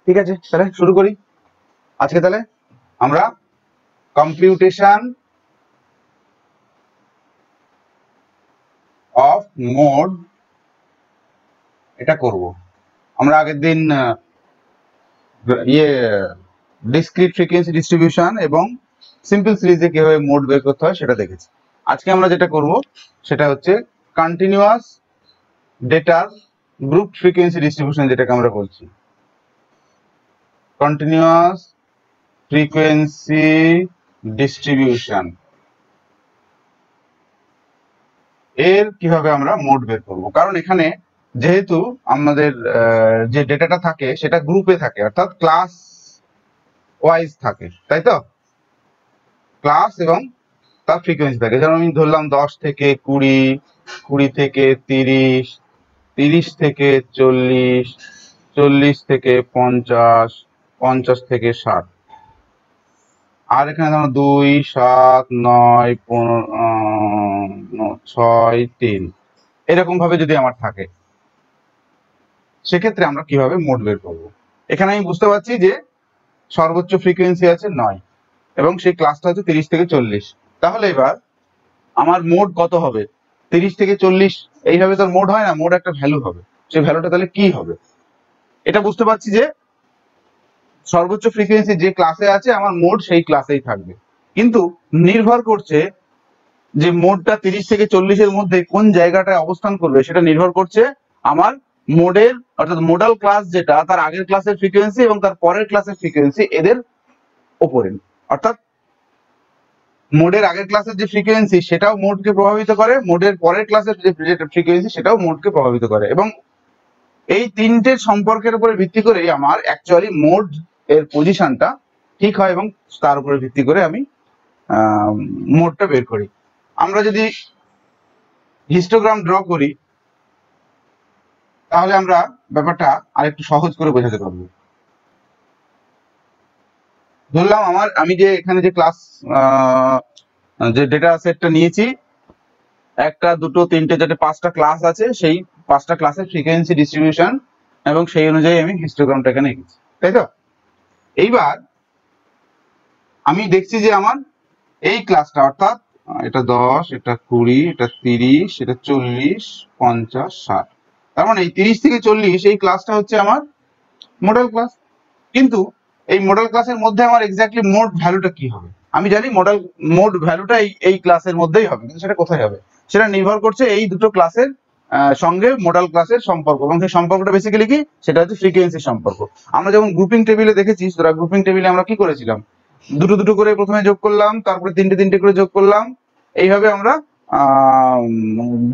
ঠিক আছে, তাহলে শুরু করি। আজকে তাহলে আমরা কম্পিউটেশন অফ মোড এটা করব। আমরা আগের দিন ডিসক্রিট ফ্রিকোয়েন্সি ডিস্ট্রিবিউশন এবং সিম্পল সিরিজে কিভাবে মোড বের করতে হয় সেটা দেখেছি। আজকে আমরা যেটা করব সেটা হচ্ছে কন্টিনিউয়াস ডেটার গ্রুপ ফ্রিকোয়েন্সি ডিস্ট্রিবিউশন, যেটাকে আমরা বলছি কন্টিনিউয়াস ফ্রিকোয়েন্সি ডিস্ট্রিবিউশন। এর কিভাবে আমরা মোড বের করব, কারণ এখানে যেহেতু আমাদের যে ডেটাটা থাকে সেটা গ্রুপে থাকে, অর্থাৎ ক্লাস ওয়াইজ থাকে, তাই তো? ক্লাস এবং তার ফ্রিকোয়েন্সি থাকে। যেমন আমি ধরলাম 10 থেকে 20, 20 থেকে 30, 30 থেকে 40, 40 থেকে 50, 50 থেকে 60। আর এখানে ধরো 2, 7, 9, 15, 6, 3 এরকম ভাবে যদি আমার থাকে, সেক্ষেত্রে আমরা কিভাবে মোড বের করব? এখানে আমি বুঝতে পারছি যে সর্বোচ্চ ফ্রিকোয়েন্সি আছে 9 এবং সেই ক্লাসটা হচ্ছে 30 থেকে 40। তাহলে এবার আমার মোড কত হবে? 30 থেকে 40 এইভাবে তো মোড হয় না, মোড একটা ভ্যালু হবে। সেই ভ্যালুটা তাহলে কি হবে? এটা বুঝতে পারছি যে সর্বোচ্চ ফ্রিকোয়েন্সি যে ক্লাসে আছে আমার মোড সেই ক্লাসেই থাকবে, কিন্তু নির্ভর করছে যে মোডটা 30 থেকে 40 এর মধ্যে কোন জায়গাটায় অবস্থান করবে সেটা নির্ভর করছে আমার মোডের, অর্থাৎ মোডাল ক্লাস যেটা তার আগের ক্লাসের ফ্রিকোয়েন্সি এবং তার পরের ক্লাসের ফ্রিকোয়েন্সি এদের উপরে। অর্থাৎ মোডের আগের ক্লাসের যে ফ্রিকোয়েন্সি সেটাও মোডকে প্রভাবিত করে, মোডের পরের ক্লাসের যে ফ্রিকোয়েন্সি সেটাও মোডকে প্রভাবিত করে, এবং এই তিনটের সম্পর্কের উপরে ভিত্তি করে আমার অ্যাকচুয়ালি মোড এর পজিশনটা ঠিক হয় এবং তার উপরে ভিত্তি করে আমি মোডটা বের করি। আমরা যদি হিস্টোগ্রাম ড্র করি তাহলে আমরা ব্যাপারটা আরেকটু সহজ করে বোঝাতে পারবো। ধরলাম আমি যে এখানে যে ক্লাস যে ডেটা সেটটা নিয়েছি, 1, 2, 3, 4, 5টা ক্লাস আছে, সেই 5টা ক্লাসের ফ্রিকোয়েন্সি ডিস্ট্রিবিউশন এবং সেই অনুযায়ী আমি হিস্টোগ্রামটা এখানে এঁকেছি, তাই তো? এইবার আমি দেখছি যে আমার এই ক্লাসটা, অর্থাৎ এটা 10, এটা 20, এটা 30, এটা 40, 50, 60, তার মানে এই 30 থেকে 40 এই ক্লাসটা হচ্ছে আমার মডেল ক্লাস। কিন্তু এই মডেল ক্লাসের মধ্যে আমার এক্স্যাক্টলি মোড ভ্যালুটা কি হবে? আমি জানি মোড ভ্যালুটা এই ক্লাসের মধ্যেই হবে, কিন্তু সেটা কোথায় হবে সেটা নির্ভর করছে এই দুটো ক্লাসের সঙ্গে মডেল ক্লাসের সম্পর্ক, এবং সেই সম্পর্কটা বেসিক্যালি কি, সেটা হচ্ছে ফ্রিকোয়েন্সির সম্পর্ক। আমরা যেমন গ্রুপিং টেবিলে দেখেছি, সুতরাং গ্রুপিং টেবিলে আমরা কি করেছিলাম, দুটো দুটো করে প্রথমে যোগ করলাম, তারপরে তিনটে তিনটে করে যোগ করলাম, এইভাবে আমরা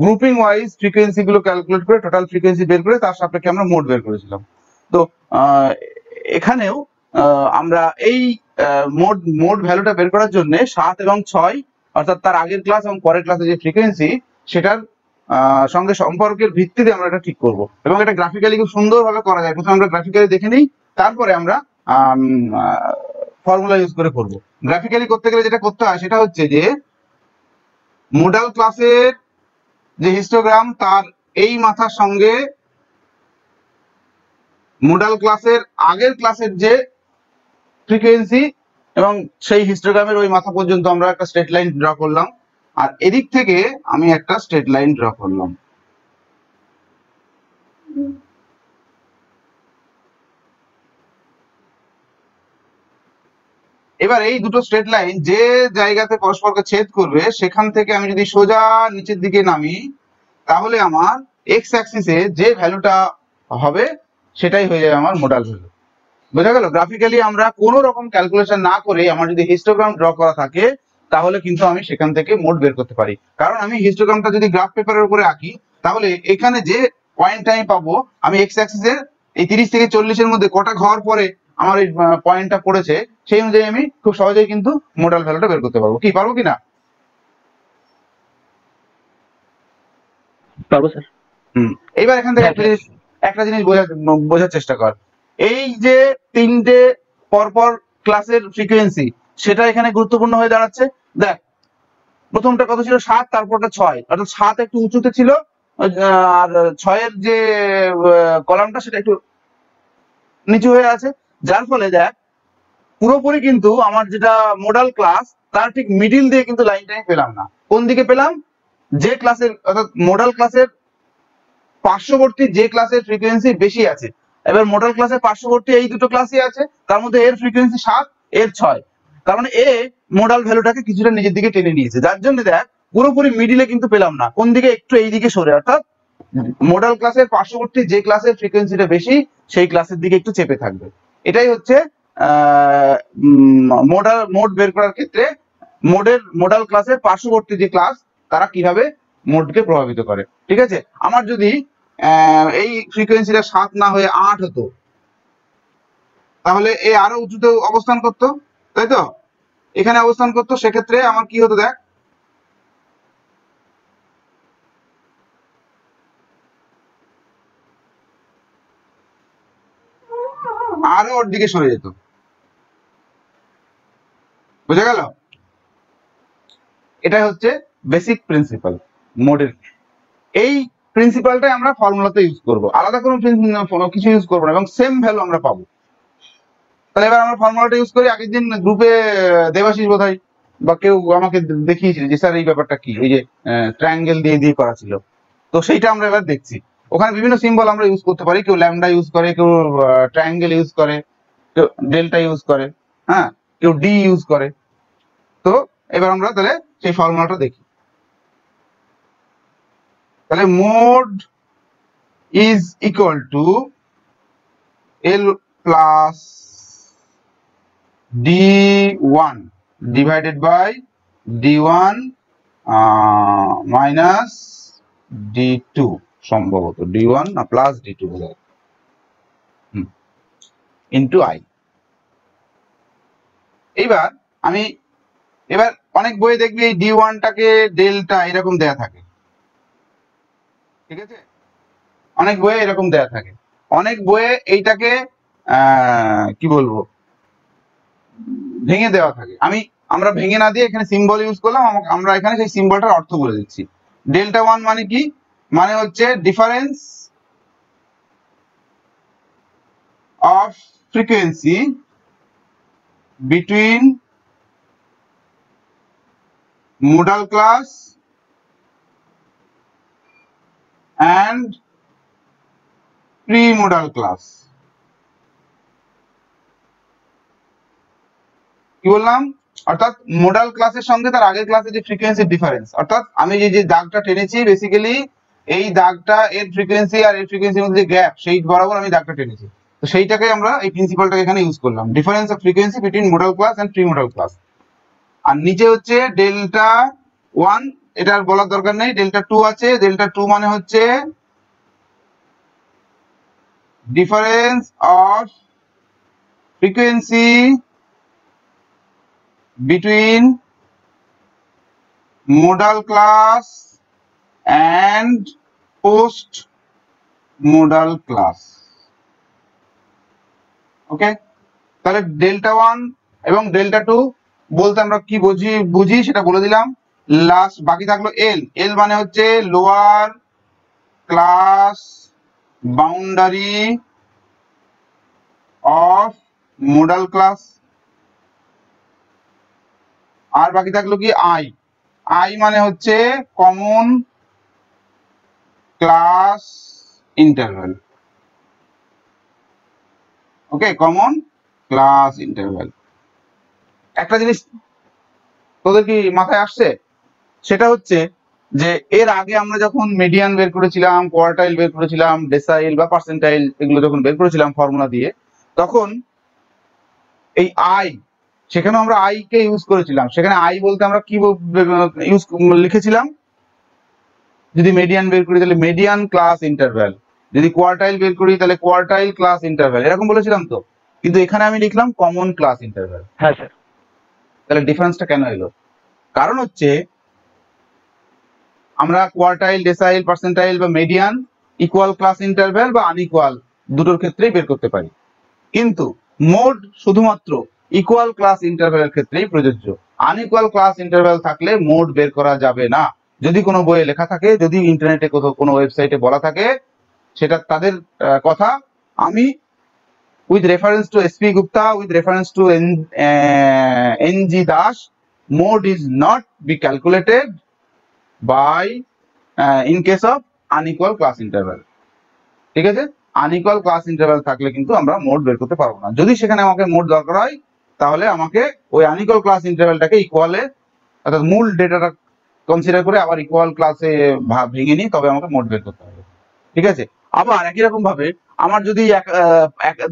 গ্রুপিং ওয়াইজ ফ্রিকোয়েন্সি গুলো ক্যালকুলেট করে টোটাল ফ্রিকোয়েন্সি বের করে তার সাপেক্ষে আমরা মোড বের করেছিলাম। তো এখানেও আমরা এই মোড ভ্যালুটা বের করার জন্য 7 এবং 6, অর্থাৎ তার আগের ক্লাস এবং পরের ক্লাসের যে ফ্রিকোয়েন্সি সেটার সঙ্গে সম্পর্কের ভিত্তিতে আমরা এটা ঠিক করব, এবং এটা গ্রাফিক্যালি খুব সুন্দরভাবে করা যায়। প্রথমে আমরা গ্রাফিক্যালি দেখে নিই, তারপরে আমরা ফর্মুলা ইউজ করে করব। গ্রাফিক্যালি করতে গেলে যেটা করতে হয় সেটা হচ্ছে যে মোডাল ক্লাসের যে হিস্টোগ্রাম তার এই মাথার সঙ্গে মোডাল ক্লাসের আগের ক্লাসের যে ফ্রিকোয়েন্সি এবং সেই হিস্টোগ্রামের ওই মাথা পর্যন্ত আমরা একটা স্ট্রেট লাইন ড্র করলাম, আর এদিক থেকে আমি একটা স্ট্রেট লাইন ড্র করলাম। এবার এই দুটো স্ট্রেট লাইন যে জায়গাতে পরস্পরকে ছেদ করবে সেখান থেকে আমি যদি সোজা নিচের দিকে নামি, তাহলে আমার এক্স অ্যাক্সিসে যে ভ্যালুটা হবে সেটাই হয়ে যাবে আমার মোডাল ভ্যালু। বোঝা গেল? গ্রাফিক্যালি আমরা কোনো রকম ক্যালকুলেশন না করে আমার যদি হিস্টোগ্রাম ড্র করা থাকে তাহলে কিন্তু আমি সেখান থেকে মোড বের করতে পারি। কারণ আমি হিস্টোগ্রামটা যদি গ্রাফ পেপারের উপরে আঁকি তাহলে এখানে যে পয়েন্টটা আমি পাবো, আমি এক্স অ্যাক্সিসের এই 30 থেকে 40 এর মধ্যে কটা ঘর পরে আমার এই পয়েন্টটা পড়েছে সেই অনুযায়ী আমি খুব সহজেই কিন্তু মোডাল ভ্যালুটা বের করতে পারবো। কি পারবো কিনা? পারবো স্যার। এইবার এখান থেকে একটা জিনিস বোঝার চেষ্টা কর। এই যে তিনটে পরপর ক্লাসের ফ্রিকোয়েন্সি সেটা এখানে গুরুত্বপূর্ণ হয়ে দাঁড়াচ্ছে। দেখ, প্রথমটা কত ছিল? 7, তারপরটা 6, অর্থাৎ 7 একটু উঁচুতে ছিল আর 6 এর যে কলামটা সেটা একটু নিচু হয়ে আছে। যার ফলে দেখ পুরোপুরি কিন্তু আমার যেটা মোডাল ক্লাস তার ঠিক মিডিল দিয়ে কিন্তু লাইনটা আমি পেলাম না। কোন দিকে পেলাম? যে ক্লাসের অর্থাৎ মোডাল ক্লাসের পার্শ্ববর্তী যে ক্লাসের ফ্রিকোয়েন্সি বেশি আছে। এবার মোডাল ক্লাসের পার্শ্ববর্তী এই দুটো ক্লাসই আছে, তার মধ্যে এর ফ্রিকোয়েন্সি 7, এর 6, তার মানে এ মোডাল ভ্যালুটাকে কিছুটা নিজের দিকে টেনে নিয়েছে। যার জন্য দেখ পুরোপুরি মিডিলে কিন্তু পেলাম না, কোন দিকে? একটু এই দিকে সরে, অর্থাৎ মোডাল ক্লাসের পার্শ্ববর্তী যে ক্লাসের ফ্রিকোয়েন্সিটা বেশি সেই ক্লাসের দিকে একটু চেপে থাকবে। এটাই হচ্ছে মোড বের করার ক্ষেত্রে মোডাল ক্লাসের পার্শ্ববর্তী যে ক্লাস তারা কিভাবে মোডকে প্রভাবিত করে। ঠিক আছে, আমার যদি এই ফ্রিকোয়েন্সিটা 7 না হয়ে 8 হতো, তাহলে এ আরো উঁচুতে অবস্থান করতো, তাই তো? এখানে অবস্থান করতো, সেক্ষেত্রে আমার কি হতো দেখ, আরো ওর দিকে সরে যেত। বুঝা গেল? এটাই হচ্ছে বেসিক প্রিন্সিপাল মোডের। এই প্রিন্সিপালটাই আমরা ফর্মুলাতে ইউজ করব, আলাদা কোনো কিছু ইউজ করবো না, এবং সেম ভ্যালু আমরা পাবো। তাহলে এবার আমরা ফর্মুলাটা ইউজ করি। আগের দিন গ্রুপে দেবাশিস বোধহয় বা কেউ আমাকে দেখিয়েছিল যে স্যার এই ব্যাপারটা কি, ওই যে ট্রায়াঙ্গেল দিয়ে দিয়ে করা ছিল, তো সেইটা আমরা এবার দেখছি। ওখানে বিভিন্ন সিম্বল আমরা ইউজ করতে পারি, কেউ ল্যামডা ইউজ করে, কেউ ট্রায়াঙ্গেল ইউজ করে, কেউ ডেল্টা ইউজ করে, হ্যাঁ, কেউ ডি ইউজ করে। তো এবার আমরা তাহলে সেই ফর্মুলাটা দেখি। তাহলে mode is equal two L plus d1 divided by d1 minus d2, সম্ভবত d1 না প্লাস d2 বোধহয়, ইন্টু i। এবার অনেক বইয়ে দেখবি এই d1টাকে ডেল্টা এরকম দেয়া থাকে, ঠিক আছে? অনেক বইয়ে এরকম দেয়া থাকে, অনেক বইয়ে এইটাকে কি বলবো ভেঙে দেওয়া থাকে। আমরা ভেঙে না দিয়ে এখানে সিম্বল ইউজ করলাম, আমরা এখানে সেই সিম্বলটার অর্থ বলে দিচ্ছি। ডেল্টা 1 মানে কি? মানে হচ্ছে difference of frequency between modal class and pre-modal class। কি বললাম? অর্থাৎ মোডাল ক্লাসের সঙ্গে তার আগের ক্লাসে যে ফ্রিকোয়েন্সি ডিফারেন্স, অর্থাৎ আমি যে দাগটা টেনেছি বেসিক্যালি এই দাগটা এর ফ্রিকোয়েন্সি আর এর ফ্রিকোয়েন্সির মধ্যে যে গ্যাপ সেই বরাবর আমি দাগটা টেনেছি। তো সেইটাকে আমরা এই প্রিন্সিপালটাকে এখানে ইউজ করলাম, difference of frequency between modal class and premodal class. আর নিচে হচ্ছে ডেল্টা 1, এটার বলার দরকার নেই। ডেল্টা 2 আছে, ডেল্টা 2 মানে হচ্ছে difference of frequency between modal class and post modal class। ওকে, তাহলে ডেল্টা 1 এবং ডেল্টা 2 বলতে আমরা কি বুঝি সেটা বলে দিলাম। লাস্ট বাকি থাকলো এল মানে হচ্ছে lower class boundary of modal class. আর বাকি থাকলো কি আই মানে হচ্ছে common class interval. Okay, common class interval. একটা জিনিস তোদের কি মাথায় আসছে, সেটা হচ্ছে যে এর আগে আমরা যখন মিডিয়ান বের করেছিলাম, কোয়ার্টাইল বের করেছিলাম, ডেসাইল বা পার্সেন্টাইল এগুলো যখন বের করেছিলাম ফর্মুলা দিয়ে, তখন এই সেখানে আমরা কে ইউজ করেছিলাম। সেখানে বলতে আমরা কি ইউজ লিখেছিলাম? যদি মিডিয়ান বের করি তাহলে মিডিয়ান ক্লাস ইন্টারভ্যাল, যদি কোয়ার্টাইল বের করি তাহলে কোয়ার্টাইল ক্লাস ইন্টারভ্যাল, এরকম বলেছিলাম তো। কিন্তু এখানে আমি লিখলাম কমন ক্লাস ইন্টারভ্যাল। হ্যাঁ স্যার। তাহলে ডিফারেন্সটা কেন এলো? কারণ হচ্ছে আমরা কোয়ার্টাইল, ডেসাইল, পার্সেন্টাইল বা মিডিয়ান ইকুয়াল ক্লাস ইন্টারভ্যাল বা আনইকুয়াল দুটোর ক্ষেত্রেই বের করতে পারি, কিন্তু মোড শুধুমাত্র ইকুয়াল ক্লাস ইন্টারভ্যালের ক্ষেত্রেই প্রযোজ্য। আনইকুয়াল ক্লাস ইন্টারভ্যাল থাকলে মোড বের করা যাবে না। যদি কোনো বইয়ে লেখা থাকে, যদি ইন্টারনেটে কোথাও কোনো ওয়েবসাইটে বলা থাকে, সেটা তাদের কথা। আমি with reference to SP Gupta, with reference to NG Das, mode is not be calculated by in case of unequal class interval. ঠিক আছে, আনইকুয়াল ক্লাস ইন্টারভ্যাল থাকলে কিন্তু আমরা মোড বের করতে পারবো না। যদি সেখানে আমাকে মোড দরকার হয় তাহলে আমাকে ওই আনইকুয়াল ক্লাস ইন্টারভ্যালটাকে ইকুয়ালে অর্থাৎ মূল ডেটাটা কনসিডার করে আবার ইকুয়াল ক্লাসে ভেঙে নিই, তবে আমাকে মোড বের করতে হবে। ঠিক আছে, আবার একই রকম ভাবে আমার যদি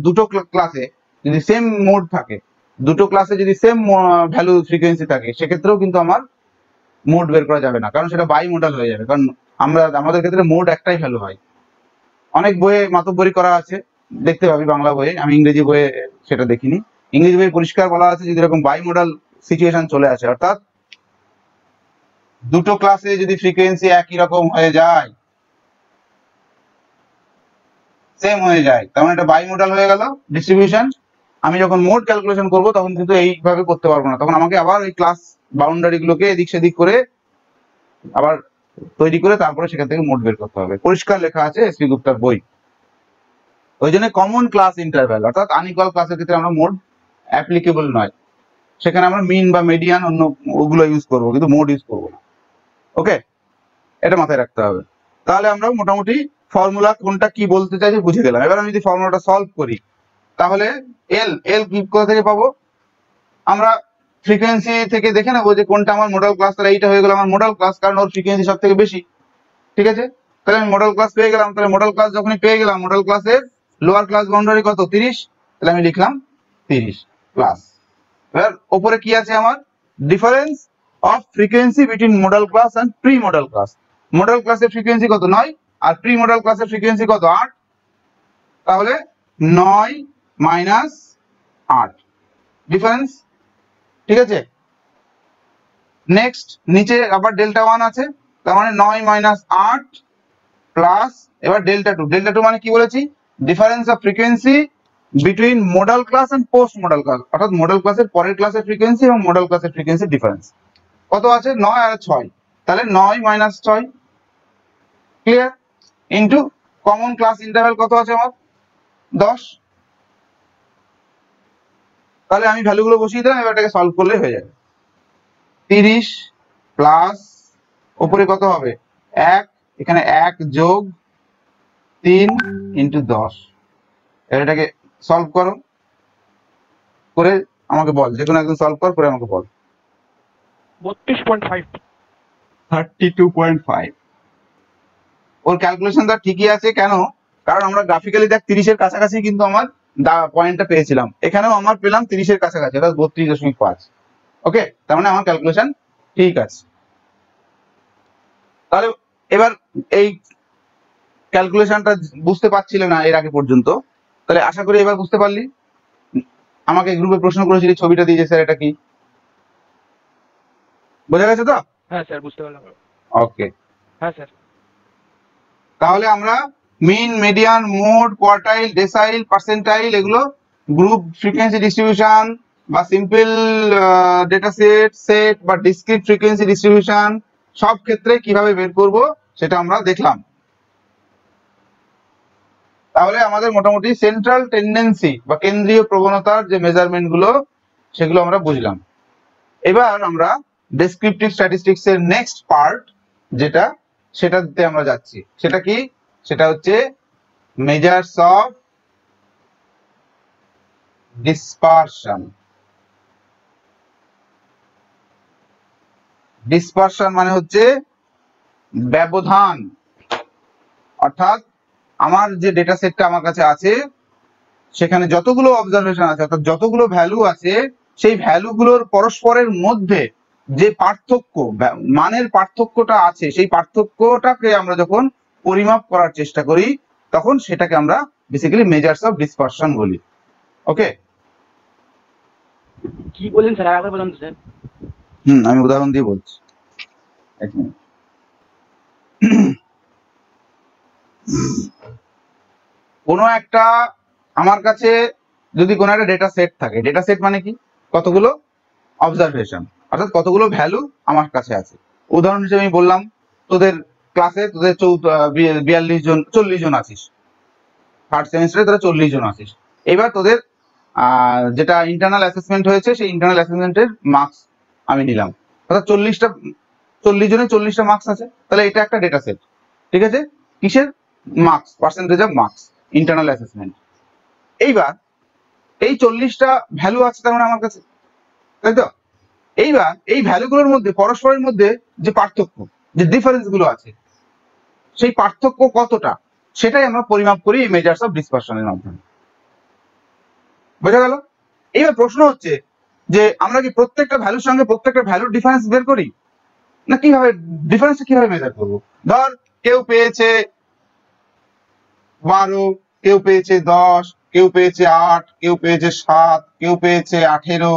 দুটো ক্লাসে যদি সেম মোড থাকে, দুটো ক্লাসে যদি সেম ভ্যালু ফ্রিকোয়েন্সি থাকে, সেক্ষেত্রেও কিন্তু আমার মোড বের করা যাবে না, কারণ সেটা বাই মোডাল হয়ে যাবে। কারণ আমাদের ক্ষেত্রে মোড একটাই ভ্যালু হয়। অনেক বইয়ে মাতব্বরি করা আছে, দেখতে পাবি বাংলা বইয়ে, আমি ইংরেজি বইয়ে সেটা দেখিনি। ইংরেজি বইয়ে পরিষ্কার বলা আছে যদি এরকম বাই মোডাল সিচুয়েশন চলে আসে, অর্থাৎ দুটো ক্লাসে যদি ফ্রিকোয়েন্সি একই রকম হয়ে যায়, সেম হয়ে যায়, তার মানে এটা বাই মোডাল হয়ে গেল ডিস্ট্রিবিউশন। আমি যখন মোড ক্যালকুলেশন করব তখন কিন্তু এইভাবে করতে পারবো না, তখন আমাকে আবার ওই ক্লাস বাউন্ডারি গুলোকে এদিক সেদিক করে আবার তৈরি করে তারপরে সেখান থেকে মোড বের করতে হবে। পরিষ্কার লেখা আছে এসপি গুপ্তার বই। ওই জন্য কমন ক্লাস ইন্টারভ্যাল অর্থাৎ আনইকুয়াল ক্লাসের ক্ষেত্রে আমরা মোড অ্যাপ্লিকেবল নয়, সেখানে আমরা মিন বা মিডিয়ান অন্য ওগুলো ইউজ করবো, কিন্তু মোড ইউজ করবো না। ওকে, এটা মাথায় রাখতে হবে। তাহলে আমরা মোটামুটি ফর্মুলা কোনটা কি বলতে চাইছি বুঝে গেলাম। এবার আমি যদি ফর্মুলাটা সলভ করি তাহলে এল কি কোথা থেকে পাবো? আমরা ফ্রিকোয়েন্সি থেকে দেখে নেবো যে কোনটা আমার মডেল ক্লাস, তাহলে এইটা হয়ে গেল আমার মডেল ক্লাস, কারণ ওর ফ্রিকোয়েন্সি সব থেকে বেশি। ঠিক আছে, তাহলে আমি মডেল ক্লাস পেয়ে গেলাম। তাহলে মডেল ক্লাস যখনই পেয়ে গেলাম, মডেল ক্লাসের লোয়ার ক্লাস বাউন্ডারি কত? 30। তাহলে আমি লিখলাম 30 প্লাস, এবার উপরে কি আছে আমার? Difference of frequency between modal class and pre modal class. Modal ক্লাসের ফ্রিকোয়েন্সি কত? 9, আর প্রি মডেল ক্লাসের ফ্রিকোয়েন্সি কত? 8। তাহলে 9 মাইনাস 8 ডিফারেন্স। ঠিক আছে, নেক্সট নিচে আবার ডেল্টা 1 আছে, তার মানে 9 মাইনাস 8 প্লাস এবার ডেল্টা 2। ডেল্টা 2 মানে কি বলেছি? Difference of frequency between modal class and post modal class, অর্থাৎ মডেল ক্লাসের পরের ক্লাসের ফ্রিকোয়েন্সি এবং মডেল ক্লাসের ফ্রিকোয়েন্সি ডিফারেন্স কত আছে? 9 আর 6, তাহলে 9 minus 6 clear, into common class interval কত আছে আমার? 10। তাহলে আমি ভ্যালুগুলো বসিয়ে দিলাম, এবার এটাকে সলভ করলে হয়ে যাবে। 30 প্লাস উপরে কত হবে? 1, এখানে 1 যোগ 3 ইন্টু 10। এটাকে সলভ করো, করে আমাকে বল, যে কোনো একদম সলভ করে আমাকে বল। 32.5। ওর ক্যালকুলেশনটা ঠিকই আছে, কেন? কারণ আমরা গ্রাফিক্যালি দেখ 30 এর কাছাকাছি কিন্তু আমার পয়েন্টটা পেয়েছিলাম, এখানেও আমার পেলাম 30 এর কাছাকাছি, অর্থাৎ 32.5। ওকে, তার মানে আমার ক্যালকুলেশন ঠিক আছে। তাহলে এবার এই ক্যালকুলেশনটা বুঝতে পারছিলে না এর আগে পর্যন্ত, তাহলে আশা করি এবার বুঝতে পারলি। আমাকে গ্রুপে প্রশ্ন করেছিলি ছবিটা দিয়ে, স্যার এটা কি? বোঝা গেছে তো? হ্যাঁ স্যার, বুঝতে পারলাম। ওকে, হ্যাঁ স্যার। তাহলে আমরা মিন, মিডিয়ান, মোড, কোয়ার্টাইল, ডেসাইল, পার্সেন্টাইল এগুলো গ্রুপ ফ্রিকোয়েন্সি ডিস্ট্রিবিউশন বা সিম্পল ডেটা সেট বা ডিসক্রিট ফ্রিকোয়েন্সি ডিস্ট্রিবিউশন সব ক্ষেত্রে কিভাবে বের করব সেটা আমরা দেখলাম। তাহলে আমাদের মোটামুটি সেন্ট্রাল টেন্ডেন্সি বা কেন্দ্রীয় প্রবণতার যে মেজারমেন্ট গুলো সেগুলো আমরা বুঝলাম। এবার আমরা ডেসক্রিপটিভ স্ট্যাটিস্টিক্স এর নেক্সট পার্ট যেটা, সেটাতে আমরা যাচ্ছি। সেটা কি? সেটা হচ্ছে মেজার্স অফ ডিসপারশন। ডিসপারশন মানে হচ্ছে ব্যবধান, অর্থাৎ আমার যে ডেটা সেটটা আমার কাছে আছে সেখানে যতগুলো অবজারভেশন আছে, অর্থাৎ যতগুলো ভ্যালু আছে, সেই ভ্যালুগুলোর পরস্পরের মধ্যে যে পার্থক্য, মানের পার্থক্যটা আছে, সেই পার্থক্যটাকে আমরা যখন পরিমাপ করার চেষ্টা করি তখন সেটাকে আমরা বেসিক্যালি মেজার্স অফ ডিসপারশন বলি। ওকে, কি বলেন স্যার? আরেকবার বলুন স্যার। আমি উদাহরণ দিয়ে বলছি, এক মিনিট। কোনো একটা আমার কাছে যদি কোনো একটা ডেটা সেট থাকে, ডেটা সেট মানে কি? কতগুলো অবজারভেশন, অর্থাৎ কতগুলো ভ্যালু আমার কাছে আছে। উদাহরণ হিসেবে আমি বললাম তোদের ক্লাসে তোদের 42 জন 40 জন আছিস, থার্ড সেমিস্টারে তোরা 40 জন আছিস, এবার তোদের যেটা ইন্টারনাল অ্যাসেসমেন্ট হয়েছে সেই ইন্টারনাল অ্যাসেসমেন্টের মার্কস আমি নিলাম, অর্থাৎ 40 জনের 40টা মার্কস আছে, তাহলে এটা একটা ডেটা সেট। ঠিক আছে, কিসের marks, percentage of marks, internal assessment. এইবার এই 40টা ভ্যালু আছে তার মানে আমার কাছে, তাই তো? এইবার এই ভ্যালুগুলোর মধ্যে পরস্পরের মধ্যে যে পার্থক্য, যে ডিফারেন্স গুলো আছে, সেই পার্থক্য কতটা সেটাই আমরা পরিমাপ করি এই মেজার্স অফ ডিসপারশনের মাধ্যমে। বোঝা গেল? এইবার প্রশ্ন হচ্ছে যে আমরা কি প্রত্যেকটা ভ্যালুর সঙ্গে প্রত্যেকটা ভ্যালুর ডিফারেন্স বের করি, না কিভাবে ডিফারেন্সটা কিভাবে মেজার করবো? ধর কেউ পেয়েছে 12, কেউ পেয়েছে 10, কেউ পেয়েছে 8, কেউ পেয়েছে 7, কেউ পেয়েছে 18,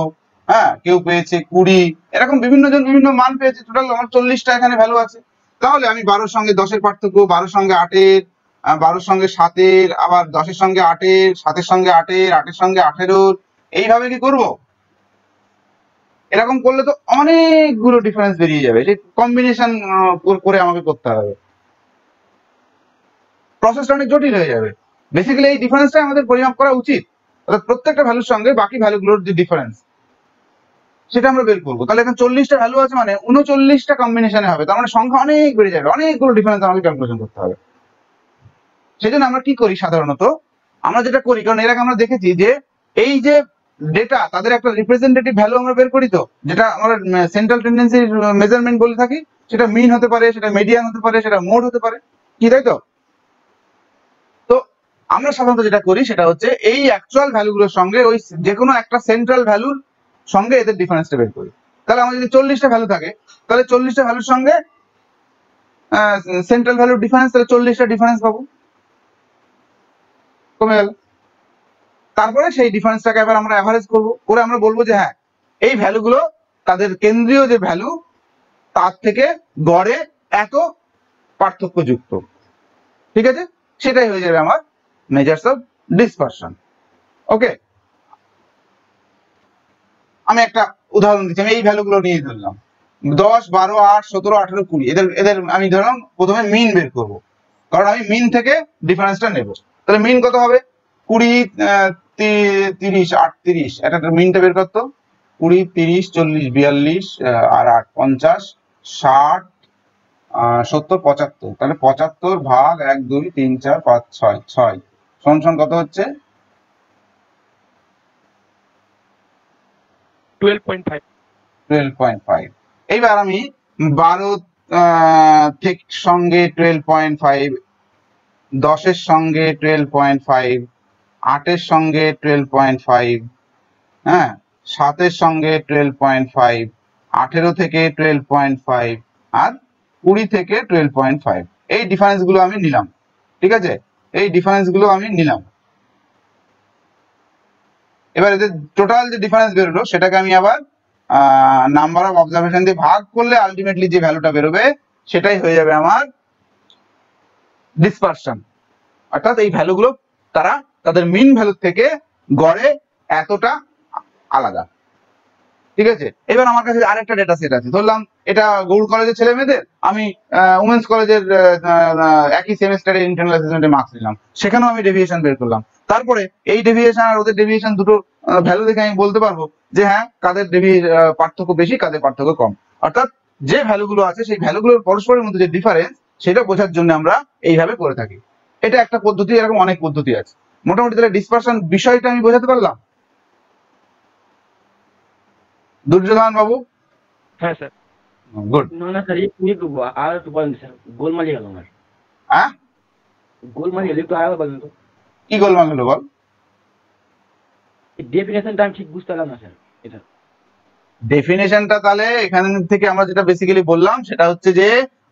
হ্যাঁ, কেউ পেয়েছে 20, এরকম বিভিন্ন জন বিভিন্ন মান পেয়েছে। টোটাল আমার 40টা এখানে ভ্যালু আছে। তাহলে আমি 12 সঙ্গে 10-এর পার্থক্য, 12 সঙ্গে 8-এর, 12 সঙ্গে 7-এর, আবার 10-এর সঙ্গে 8-এর, 7-এর সঙ্গে 8-এর, 8-এর সঙ্গে 18-র, এইভাবে কি করব? এরকম করলে তো অনেকগুলো ডিফারেন্স বেরিয়ে যাবে, যে কম্বিনেশন করে আমাকে করতে হবে, প্রসেসটা অনেক জটিল হয়ে যাবে। বেসিক্যালি এই ডিফারেন্সটাই আমাদের পরিমাপ করা উচিত, অর্থাৎ প্রত্যেকটা ভ্যালুর সঙ্গে বাকি ভ্যালুগুলোর যে ডিফারেন্স সেটা আমরা বের করবো। তাহলে এখানে 40টা ভ্যালু আছে মানে 39টা কম্বিনেশনে হবে, তার মানে সংখ্যা অনেক বেড়ে যাবে, অনেকগুলো ডিফারেন্স আমাকে ক্যালকুলেশন করতে হবে। সেই জন্য আমরা কি করি সাধারণত, আমরা যেটা করি, কারণ এর আগে আমরা দেখেছি যে এই যে ডেটা তাদের একটা রিপ্রেজেন্টেটিভ ভ্যালু আমরা বের করি, তো যেটা আমরা সেন্ট্রাল টেন্ডেন্সি মেজারমেন্ট বলে থাকি, সেটা মিন হতে পারে, সেটা মিডিয়ান হতে পারে, সেটা মোড হতে পারে, কি তাই তো? তো আমরা সাধারণত যেটা করি সেটা হচ্ছে এই অ্যাকচুয়াল ভ্যালুগুলোর সঙ্গে ওই যে কোনো একটা সেন্ট্রাল ভ্যালুর সঙ্গে এদের ডিফারেন্সটা বের করি। তাহলে আমার যদি 40টা ভ্যালু থাকে, তাহলে 40টা ভ্যালুর সঙ্গে সেন্ট্রাল ভ্যালুর ডিফারেন্স, তাহলে 40টা ডিফারেন্স পাবো, কমে গেল। তারপরে সেই ডিফারেন্সটাকে এবার আমরা অ্যাভারেজ করব, করে আমরা বলবো যে হ্যাঁ এই ভ্যালুগুলো তাদের কেন্দ্রীয় যে ভ্যালু তার থেকে গড়ে এত পার্থক্য যুক্ত। ঠিক আছে, সেটাই হয়ে যাবে আমার মেজার্স অফ ডিসপারশন। ওকে, আমি একটা উদাহরণ দিচ্ছি, আমি এই ভ্যালুগুলো নিয়ে ধরলাম 10, 12, 8, 17, 18, 20, এদের এদের আমি ধরলাম প্রথমে মিন বের করব, কারণ আমি মিন থেকে ডিফারেন্সটা নেব। তাহলে মিন কত হবে? 20, 30, 38, এটা মিনটা বের করতো 20, 30, 40, 42, আর 8, 50, 60, 70, 75, তাহলে 75 ভাগ 1, 2, 3, 4, 5, 6, 6 সমান কত হচ্ছে? 12.5। এইবার আমি 12 থেকে সঙ্গে 12.5, 10-এর সঙ্গে 12.5, 8-এর সঙ্গে 12.5, হ্যাঁ, 7-এর সঙ্গে 12.5, 18 থেকে 12.5, আর 20 থেকে 12.5, এই ডিফারেন্স গুলো আমি নিলাম। ঠিক আছে, এই ডিফারেন্স গুলো আমি নিলাম। এবার এদের টোটাল যে ডিফারেন্স বেরোলো সেটাকে আমি আবার নাম্বার অফ অবজারভেশন দিয়ে ভাগ করলে আলটিমেটলি যে ভ্যালুটা বেরোবে সেটাই হয়ে যাবে আমার ডিসপারশন। অর্থাৎ এই ভ্যালুগুলো তারা তাদের মিন ভ্যালু থেকে গড়ে এতটা আলাদা। ঠিক আছে, এবার আমার কাছে আরেকটা ডেটা সেট আছে, ধরলাম এটা গৌড় কলেজের ছেলে মেয়েদের, আমি উমেন্স কলেজের একই সেমিস্টারে ইন্টারনাল অ্যাসেসমেন্টে মার্কস নিলাম, সেখানেও আমি ডেভিয়েশন বের করলাম। তারপরে এই ডেভিয়েশন আর ওদের ডেভিয়েশন দুটো ভ্যালু দেখে আমি বলতে পারবো যে হ্যাঁ কাদের পার্থক্য বেশি, কাদের পার্থক্য কম। অর্থাৎ যে ভ্যালুগুলো আছে সেই ভ্যালুগুলোর পরস্পরের মধ্যে যে ডিফারেন্স সেটা বোঝার জন্য আমরা এইভাবে করে থাকি। এটা একটা পদ্ধতি, এরকম অনেক পদ্ধতি আছে। মোটামুটি তাহলে ডিসপারশন বিষয়টা আমি বোঝাতে পারলাম। দুর্যোধন বাবু? হ্যাঁ স্যার। গুড। না স্যার, একটু আর একটু বলেন স্যার, গোলমালি গেল আমার। হ্যাঁ, গোলমালি গেল, একটু আগে বলেন তো। কি গোলমাল হলো বল? ডেফিনেশনটা আমি ঠিক বুঝতে পারলাম না স্যার। এটা ডেফিনেশনটা তাহলে এখান থেকে আমরা যেটা বেসিক্যালি বললাম সেটা হচ্ছে যে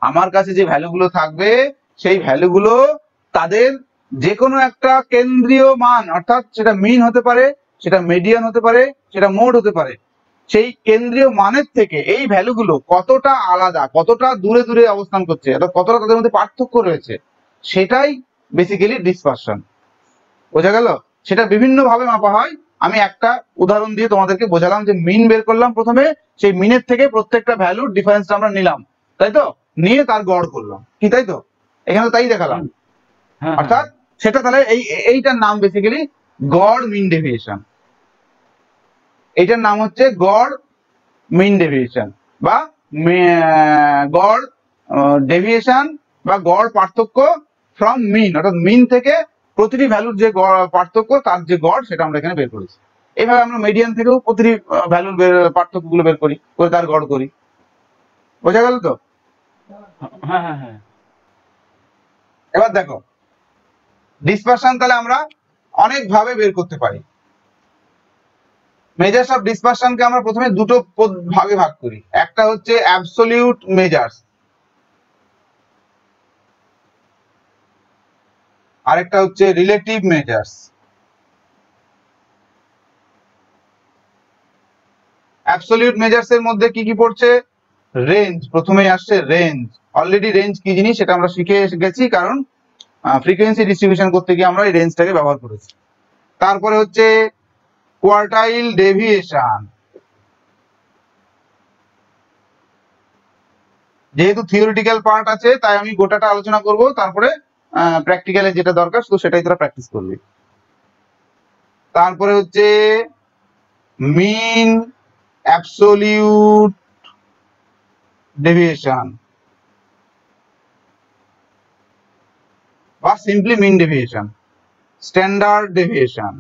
আমার কাছে যে ভ্যালুগুলো থাকবে সেই ভ্যালুগুলো তাদের যে কোনো একটা কেন্দ্রীয় মান, অর্থাৎ সেটা মিন হতে পারে, সেটা মিডিয়ান হতে পারে, সেটা মোড হতে পারে, সেই কেন্দ্রীয় মানের থেকে এই ভ্যালুগুলো কতটা আলাদা, কতটা দূরে দূরে অবস্থান করছে, অর্থাৎ কতটা তাদের মধ্যে পার্থক্য রয়েছে, সেটাই বেসিক্যালি ডিসপারশন। বোঝা গেল? সেটা বিভিন্ন ভাবে মাপা হয়। আমি একটা উদাহরণ দিয়ে তোমাদেরকে বোঝালাম যে মিন বের করলাম প্রথমে, সেই মিনের থেকে প্রত্যেকটা ভ্যালুর ডিফারেন্সটা আমরা নিলাম, তাই তো? নিয়ে তার গড় করলাম, কি তাই তো? এখানে তাই দেখালাম। হ্যাঁ, অর্থাৎ সেটা তাহলে এইটার নাম বেসিক্যালি গড় মিন ডেভিয়েশন। এটার নাম হচ্ছে গড় মিন ডেভিয়েশন বা গড় ডেভিয়েশন বা গড় পার্থক্য ফ্রম মিন, অর্থাৎ মিন থেকে প্রতিটি ভ্যালুর যে পার্থক্য তার যে গড় সেটা আমরা এখানে বের করেছি। এইভাবে আমরা মিডিয়ান থেকেও প্রতিটি ভ্যালুর পার্থক্য গুলো বের করি, করে তার গড় করি। বোঝা গেল তো? হ্যাঁ হ্যাঁ হ্যাঁ। এবার দেখো ডিসপারশন তাহলে আমরা অনেক ভাবে বের করতে পারি। মেজার্স অফ ডিসপারশনকে আমরা প্রথমে দুটো ভাগে ভাগ করি। একটা হচ্ছে অ্যাবসলিউট মেজার্স, আরেকটা হচ্ছে রিলেটিভ মেজার্স। অ্যাবসলিউট মেজার্স এর মধ্যে কি কি পড়ছে? রেঞ্জ প্রথমেই আসছে। রেঞ্জ, অলরেডি রেঞ্জ কি জিনিস সেটা আমরা শিখে গেছি, কারণ ফ্রিকোয়েন্সি ডিস্ট্রিবিউশন করতে গিয়ে আমরা এই রেঞ্জটাকে ব্যবহার করেছি। তারপরে হচ্ছে কোয়ার্টাইল ডেভিয়েশন। যেহেতু থিওরিটিক্যাল পার্ট আছে তাই আমি গোটাটা আলোচনা করব, তারপরে প্র্যাকটিক্যালে যেটা দরকার শুধু সেটাই তোরা প্র্যাকটিস করবি। তারপরে হচ্ছে মিন অ্যাবসলিউট ডেভিয়েশন বা সিম্পলি মিন ডেভিয়েশন, স্ট্যান্ডার্ড ডেভিয়েশন।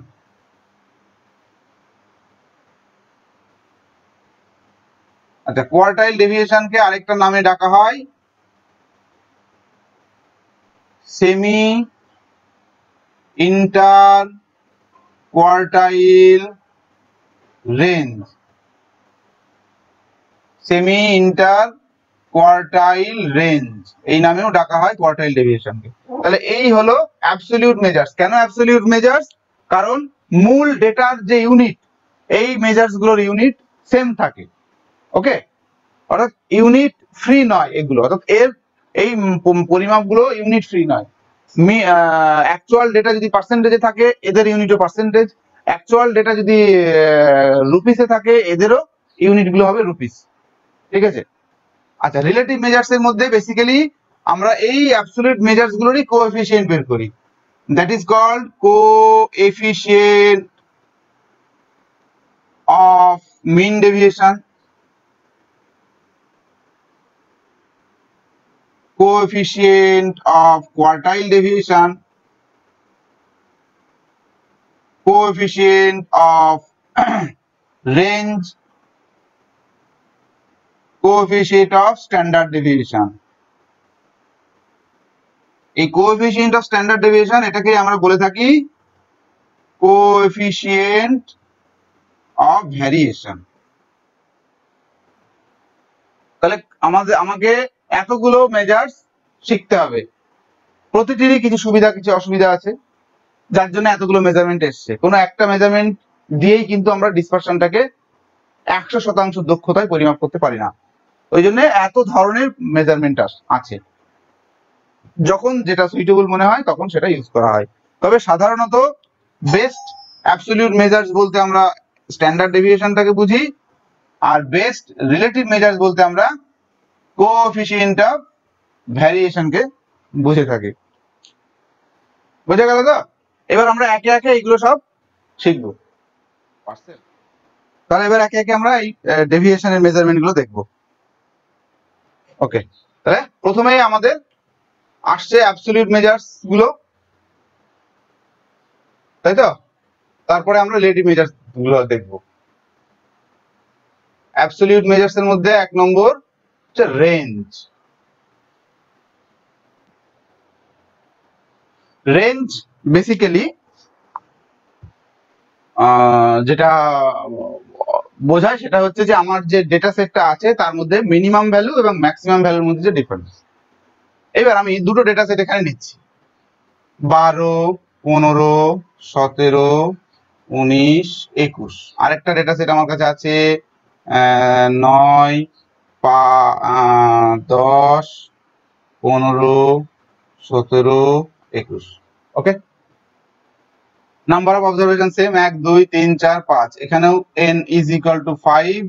আচ্ছা, কোয়ার্টাইল ডেভিয়েশনকে আরেকটা নামে ডাকা হয় semi inter quartile range. Semi inter quartile range এই নামেও ডাকা হয় কোয়ার্টাইল ডেভিয়েশনকে। তাহলে এই হলো অ্যাবসলিউট মেজার্স। কেন অ্যাবসলিউট মেজার্স? কারণ মূল ডেটার যে ইউনিট, এই মেজার্স গুলোর ইউনিট সেম থাকে। ওকে, অর্থাৎ ইউনিট ফ্রি নয় এগুলো, অর্থাৎ এর এই পরিমাপগুলো ইউনিট ফ্রি নয়। অ্যাকচুয়াল ডেটা যদি পার্সেন্টেজে থাকে এদের ইউনিটও পার্সেন্টেজ, অ্যাকচুয়াল ডেটা যদি রুপিসে থাকে এদেরও ইউনিট গুলো হবে রুপিস। ঠিক আছে। আচ্ছা, রিলেটিভ মেজার্স এর মধ্যে বেসিক্যালি আমরা এই অ্যাবসলিউট মেজার্স গুলোরই কোএফিসিয়েন্ট বের করি। That is called coefficient of mean deviation, coefficient of quartile deviation, coefficient of range, coefficient of standard deviation। এই coefficient of standard deviation এটাকে আমরা বলে থাকি coefficient of variation। তাহলে আমাকে এতগুলো মেজার্স শিখতে হবে, প্রতিটিরই কিছু সুবিধা কিছু অসুবিধা আছে, যার জন্য এতগুলো মেজারমেন্ট এসছে। কোনো একটা মেজারমেন্ট দিয়েই কিন্তু আমরা ডিসপারশনটাকে 100% দক্ষতায় পরিমাপ করতে পারি না। ওই জন্য এত ধরনের মেজারমেন্ট আছে, যখন যেটা সুইটেবল মনে হয় তখন সেটা ইউজ করা হয়। তবে সাধারণত বেস্ট অ্যাবসলিউট মেজার্স বলতে আমরা স্ট্যান্ডার্ড ডেভিয়েশনটাকে বুঝি, আর বেস্ট রিলেটিভ মেজার্স বলতে আমরা কোএফিসিয়েন্ট অফ ভ্যারিয়েশনকে বুঝে থাকি। বুঝে গেল তো? এবার আমরা একে একে এইগুলো সব শিখবো। তাহলে এবার একে একে আমরা এই ডেভিয়েশনের মেজারমেন্ট গুলো দেখবো। ওকে, তাহলে প্রথমেই আমাদের আসছে অ্যাবসলিউট মেজার্স গুলো, তাই তো? তারপরে আমরা রিলেটিভ মেজার্স গুলো দেখবো। অ্যাবসলিউট মেজার্স এর মধ্যে এক নম্বর হচ্ছে রেঞ্জ। রেঞ্জ বেসিক্যালি যেটা বোঝায় সেটা হচ্ছে যে আমার যে ডেটা সেটটা আছে তার মধ্যে মিনিমাম ভ্যালু এবং ম্যাক্সিমাম ভ্যালুর মধ্যে যে ডিফারেন্স। এবার আমি দুটো ডেটা সেট এখানে নিচ্ছি, 12, 15, 17, 19, 21। আরেকটা ডেটা সেট আমার কাছে আছে 9, 10, 15, 17, 21। ওকে, নাম্বার অফ অবজারভেশন সেম 1, 2, 3, 4, 5। এখানেও n ইজ ইকুয়াল টু 5,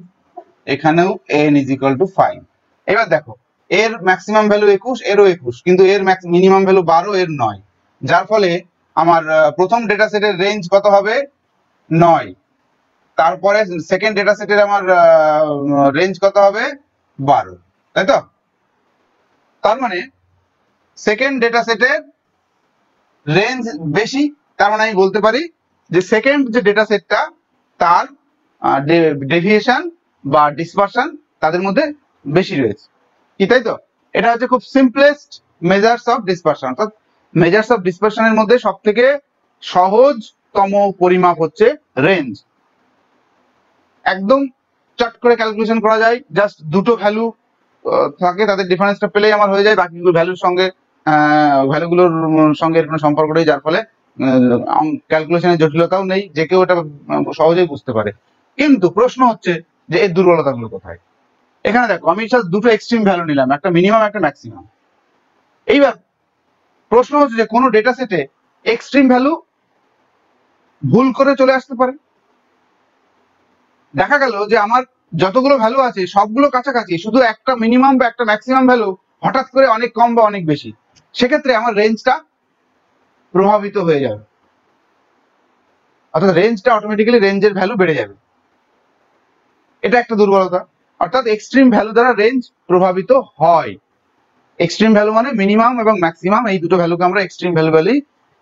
এখানেও n ইজ ইকুয়াল টু 5। এবার দেখো এর ম্যাক্সিমাম ভ্যালু 21, এরও 21, কিন্তু এর মিনিমাম ভ্যালু 12, এর 9, যার ফলে আমার প্রথম ডেটা সেটের রেঞ্জ কত হবে 9, তারপরে সেকেন্ড ডেটা সেটের আমার রেঞ্জ কত হবে 12, তাই তো? তার মানে সেকেন্ড ডেটা সেটের রেঞ্জ বেশি, তার মানে আমি বলতে পারি যে সেকেন্ড যে ডেটা সেটটা তার ডেভিয়েশন বা ডিসপারশন তাদের মধ্যে বেশি রয়েছে, কি তাই তো? এটা হচ্ছে খুব সিম্পলেস্ট মেজার্স অফ ডিসপারশন। অর্থাৎ মেজার্স অফ ডিসপারশনের মধ্যে সব থেকে সহজতম পরিমাপ হচ্ছে রেঞ্জ। একদম চট করে ক্যালকুলেশন করা যায়, জাস্ট দুটো ভ্যালু থাকে, তাদের ডিফারেন্সটা পেলেই আমার হয়ে যায়, বাকি ভ্যালুর সঙ্গে ভ্যালুগুলোর সঙ্গে এর কোনো সম্পর্ক নেই, যার ফলে ক্যালকুলেশনের জটিলতাও নেই, যে কেউ এটা সহজেই বুঝতে পারে। কিন্তু প্রশ্ন হচ্ছে যে এর দুর্বলতাগুলো কোথায়। এখানে দেখো আমি জাস্ট দুটো এক্সট্রিম ভ্যালু নিলাম, একটা মিনিমাম একটা ম্যাক্সিমাম। এইবার প্রশ্ন হচ্ছে যে কোনো ডেটা সেটে এক্সট্রিম ভ্যালু ভুল করে চলে আসতে পারে। দেখা গেল যে আমার যতগুলো ভ্যালু আছে সবগুলো কাছাকাছি, শুধু একটা মিনিমাম বা একটা ম্যাক্সিমাম ভ্যালু হঠাৎ করে অনেক কম বা অনেক বেশি, সেক্ষেত্রে আমার রেঞ্জটা প্রভাবিত হয়ে যাবে, অর্থাৎ রেঞ্জটা অটোমেটিক্যালি রেঞ্জের ভ্যালু বেড়ে যাবে। এটা একটা দুর্বলতা, অর্থাৎ এক্সট্রিম ভ্যালু দ্বারা রেঞ্জ প্রভাবিত হয়। এক্সট্রিম ভ্যালু মানে মিনিমাম এবং ম্যাক্সিমাম, এই দুটো ভ্যালুকে আমরা এক্সট্রিম ভ্যালু বলি।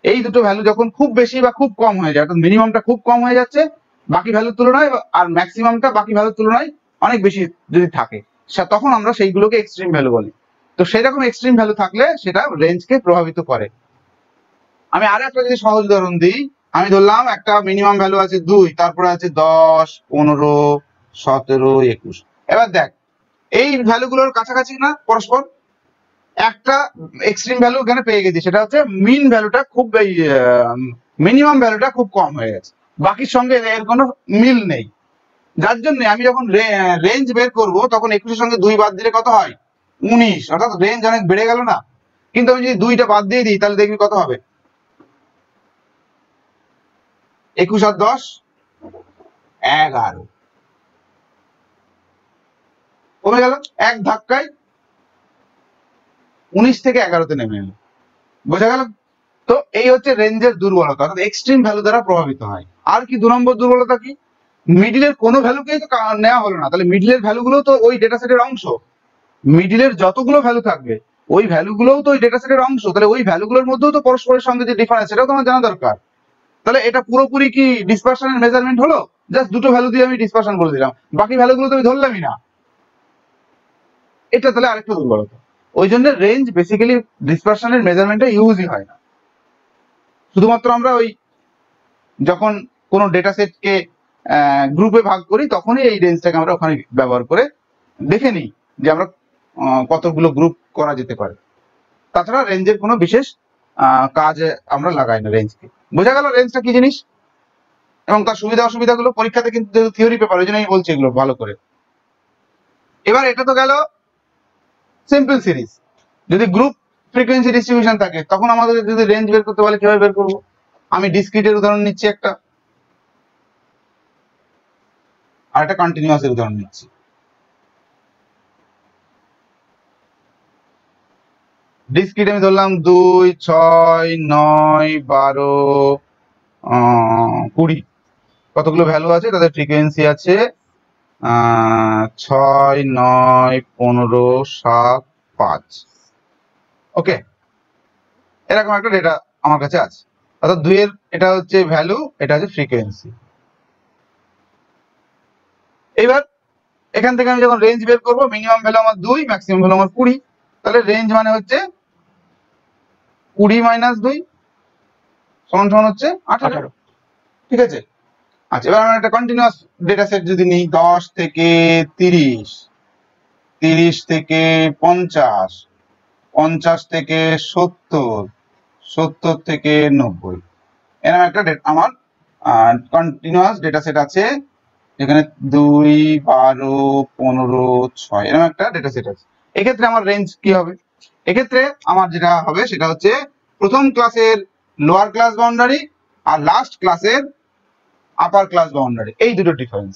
এই দুটো ভ্যালু যখন খুব বেশি বা খুব কম হয়ে যায়, অর্থাৎ মিনিমামটা খুব কম হয়ে যাচ্ছে বাকি ভ্যালুর তুলনায়, আর ম্যাক্সিমামটা বাকি ভ্যালুর তুলনায় অনেক বেশি যদি থাকে, তখন আমরা সেইগুলোকে এক্সট্রিম ভ্যালু বলি। তো সেরকম এক্সট্রিম ভ্যালু থাকলে সেটা রেঞ্জকে প্রভাবিত করে। আমি আর একটা যদি সহজ উদাহরণ দিই, আমি ধরলাম একটা মিনিমাম ভ্যালু আছে 2, তারপরে আছে 10, 15, 17, 21। এবার দেখ এই ভ্যালুগুলোর কাছাকাছি না পরস্পর, একটা এক্সট্রিম ভ্যালু এখানে পেয়ে গেছি, সেটা হচ্ছে মিন ভ্যালুটা খুব, মিনিমাম ভ্যালুটা খুব কম হয়ে গেছে, বাকির সঙ্গে এর কোনো মিল নেই। যার জন্য আমি যখন রেঞ্জ বের করব তখন 21-এর সঙ্গে 2 বাদ দিলে কত হয় 19, অর্থাৎ রেঞ্জ অনেক বেড়ে গেল না? কিন্তু আমি যদি 2টা বাদ দিয়ে দিই তাহলে দেখবি কত হবে 21 আর 10 11, কমে গেল এক ধাক্কায়, 19 থেকে 11-তে নেমে এলো। বোঝা গেল? তো এই হচ্ছে রেঞ্জের দুর্বলতা, অর্থাৎ এক্সট্রিম ভ্যালু দ্বারা প্রভাবিত হয়। আর কি 2 নম্বর দুর্বলতা কি, মিডিলের কোনো ভ্যালুকেই তো নেওয়া হলো না, তাহলে মিডিলের ভ্যালুগুলো তো ওই ডেটা সেটের অংশ। মিডিলের যতগুলো ভ্যালু থাকবে ওই ভ্যালুগুলোও তো ওই ডেটা সেটের অংশ, তাহলে ওই ভ্যালুগুলোর মধ্যেও তো পরস্পরের সঙ্গে যে ডিফারেন্স সেটাও তো আমার জানা দরকার। তাহলে এটা পুরোপুরি কি ডিসপারশনের মেজারমেন্ট হলো? জাস্ট দুটো ভ্যালু দিয়ে আমি ডিসপারশন বলে দিলাম, বাকি ভ্যালুগুলো তো আমি ধরলামই না। এটা তাহলে আরেকটা দুর্বলতা। ওই জন্য রেঞ্জ বেসিক্যালি ডিসপারশনের মেজারমেন্টে ইউজই হয় না। শুধুমাত্র আমরা ওই যখন কোনো ডেটা সেটকে গ্রুপে ভাগ করি তখনই এই রেঞ্জটাকে আমরা ওখানে ব্যবহার করে দেখে নিই যে আমরা কতগুলো গ্রুপ করা যেতে পারে। তাছাড়া রেঞ্জের কোনো বিশেষ কাজে আমরা লাগাই না রেঞ্জকে। বোঝা গেল রেঞ্জটা কি জিনিস এবং তার সুবিধা অসুবিধাগুলো? পরীক্ষাতে কিন্তু থিওরি পেপার, ওই জন্য আমি বলছি এগুলো ভালো করে। এবার এটা তো গেল সিম্পল সিরিজ। যদি গ্রুপ ফ্রিকোয়েন্সি ডিস্ট্রিবিউশন থাকে তখন আমাদের যদি রেঞ্জ বের করতে বলে কিভাবে বের করবো? আমি ডিসক্রিটের উদাহরণ নিচ্ছি একটা, আর একটা কন্টিনিউয়াস এর উদাহরণ নিচ্ছি। ডিসক্রিট আমি ধরলাম 2, 6, 9, 12, 20, কতগুলো ভ্যালু আছে, তাদের ফ্রিকোয়েন্সি আছে 6, 9, 15, 7, 5। ওকে, এরকম একটা ডেটা আমার কাছে আছে, অর্থাৎ 2 এর এটা হচ্ছে ভ্যালু, এটা হচ্ছে ফ্রিকোয়েন্সি। এবার এখান থেকে আমি যখন রেঞ্জ বের করবো, মিনিমাম ভ্যালু আমার 2, ম্যাক্সিমাম ভ্যালু আমার 20, তাহলে রেঞ্জ মানে হচ্ছে 20 - 2 সমান হচ্ছে 18। ঠিক আছে, আচ্ছা এবার আমরা একটা কন্টিনিউয়াস ডেটা সেট যদি নিই, 10 থেকে 30, 30 থেকে 50, 50 থেকে 70, 70 থেকে 90, এরকম একটা আমার কন্টিনিউয়াস ডেটা সেট আছে। এখানে 2, 12, 15, 6 এরকম একটা ডেটা সেট আছে। এক্ষেত্রে আমার রেঞ্জ কি হবে? এক্ষেত্রে আমার যেটা হবে সেটা হচ্ছে প্রথম ক্লাসের লোয়ার ক্লাস বাউন্ডারি আর লাস্ট ক্লাসের আপার ক্লাস বাউন্ডারি, এই দুটো ডিফারেন্স।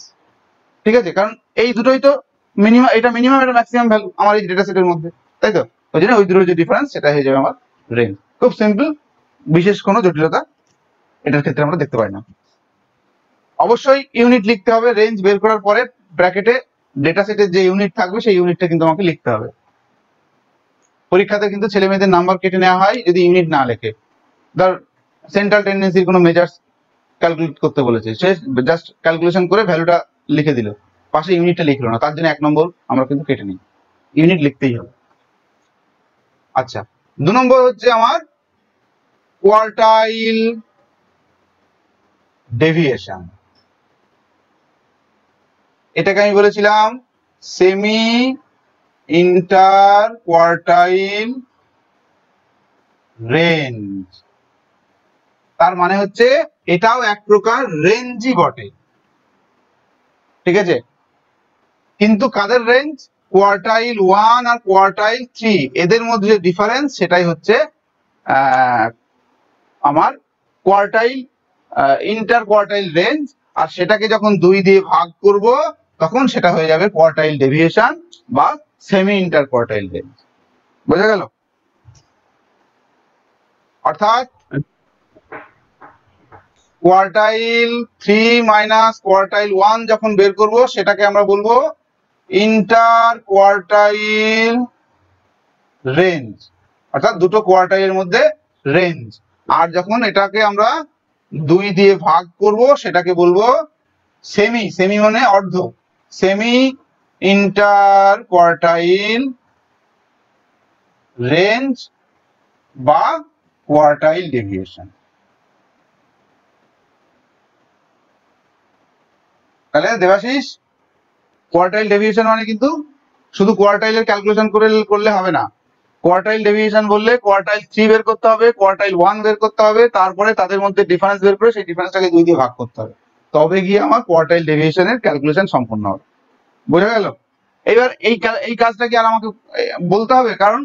ঠিক আছে, কারণ এই দুটোই তো মিনিমাম, এটা মিনিমাম এটা ম্যাক্সিমাম ভ্যালু আমার এই ডেটা সেটের মধ্যে, তাই তো? ওই জন্য ওই দুটোর যে ডিফারেন্স সেটা হয়ে যাবে আমার রেঞ্জ। খুব সিম্পল, বিশেষ কোনো জটিলতা এটার ক্ষেত্রে আমরা দেখতে পাই না। অবশ্যই ইউনিট লিখতে হবে, রেঞ্জ বের করার পরে ব্র্যাকেটে ডেটা সেটের যে ইউনিট থাকবে সেই ইউনিটটা কিন্তু আমাকে লিখতে হবে। পরীক্ষাতে কিন্তু ছেলে মেয়েদের নাম্বার কেটে নেওয়া হয় যদি ইউনিট না লেখে। ধর সেন্ট্রাল টেন্ডেন্সির কোনো মেজার্স ক্যালকুলেট করতে বলেছে, সে জাস্ট ক্যালকুলেশন করে ভ্যালুটা লিখে দিল, পাশে ইউনিটটা লিখলো না, তার জন্য 1 নম্বর আমরা কিন্তু কেটে নিই। ইউনিট লিখতেই হবে। আচ্ছা, 2 নম্বর হচ্ছে আমার কোয়ার্টাইল ডেভিয়েশন। এটাকে আমি বলেছিলাম সেমি ইন্টার কোয়ার্টাইল রেঞ্জ। তার মানে হচ্ছে এটাও এক প্রকার রেঞ্জই বটে, ঠিক আছে? কিন্তু কাদের রেঞ্জ? কোয়ার্টাইল 1 আর কোয়ার্টাইল 3 এদের মধ্যে যে ডিফারেন্স সেটাই হচ্ছে আমার কোয়ার্টাইল ইন্টার কোয়ার্টাইল রেঞ্জ। আর সেটাকে যখন 2 দিয়ে ভাগ করব তখন সেটা হয়ে যাবে কোয়ার্টাইল ডেভিয়েশন বা সেমি ইন্টার কোয়ার্টাইল রেঞ্জ। বোঝা গেল? অর্থাৎ কোয়ার্টাইল 3 মাইনাস কোয়ার্টাইল 1 যখন বের করব সেটাকে আমরা বলবো ইন্টার কোয়ার্টাইল রেঞ্জ, অর্থাৎ দুটো কোয়ার্টাইলের মধ্যে রেঞ্জ। আর যখন এটাকে আমরা 2 দিয়ে ভাগ করব সেটাকে বলবো সেমি, সেমি মানে অর্ধ, সেমি ইন্টার কোয়ার্টাইল রেঞ্জ বা কোয়ার্টাইল ডেভিয়েশন। তাহলে দেবাশিস, কোয়ার্টাইল ডেভিয়েশন মানে কিন্তু শুধু কোয়ার্টাইলের ক্যালকুলেশন করলে হবে না। কোয়ার্টাইল ডেভিয়েশন বললে কোয়ার্টাইল 3 বের করতে হবে, কোয়ার্টাইল 1 বের করতে হবে, তারপরে তাদের মধ্যে ডিফারেন্স বের করে সেই ডিফারেন্সটাকে 2 দিয়ে ভাগ করতে হবে, তবে গিয়ে আমার কোয়ার্টাইল ডেভিয়েশনের ক্যালকুলেশন সম্পূর্ণ হবে। বোঝা গেল? এবার এই কাজটা কি আর আমাকে বলতে হবে? কারণ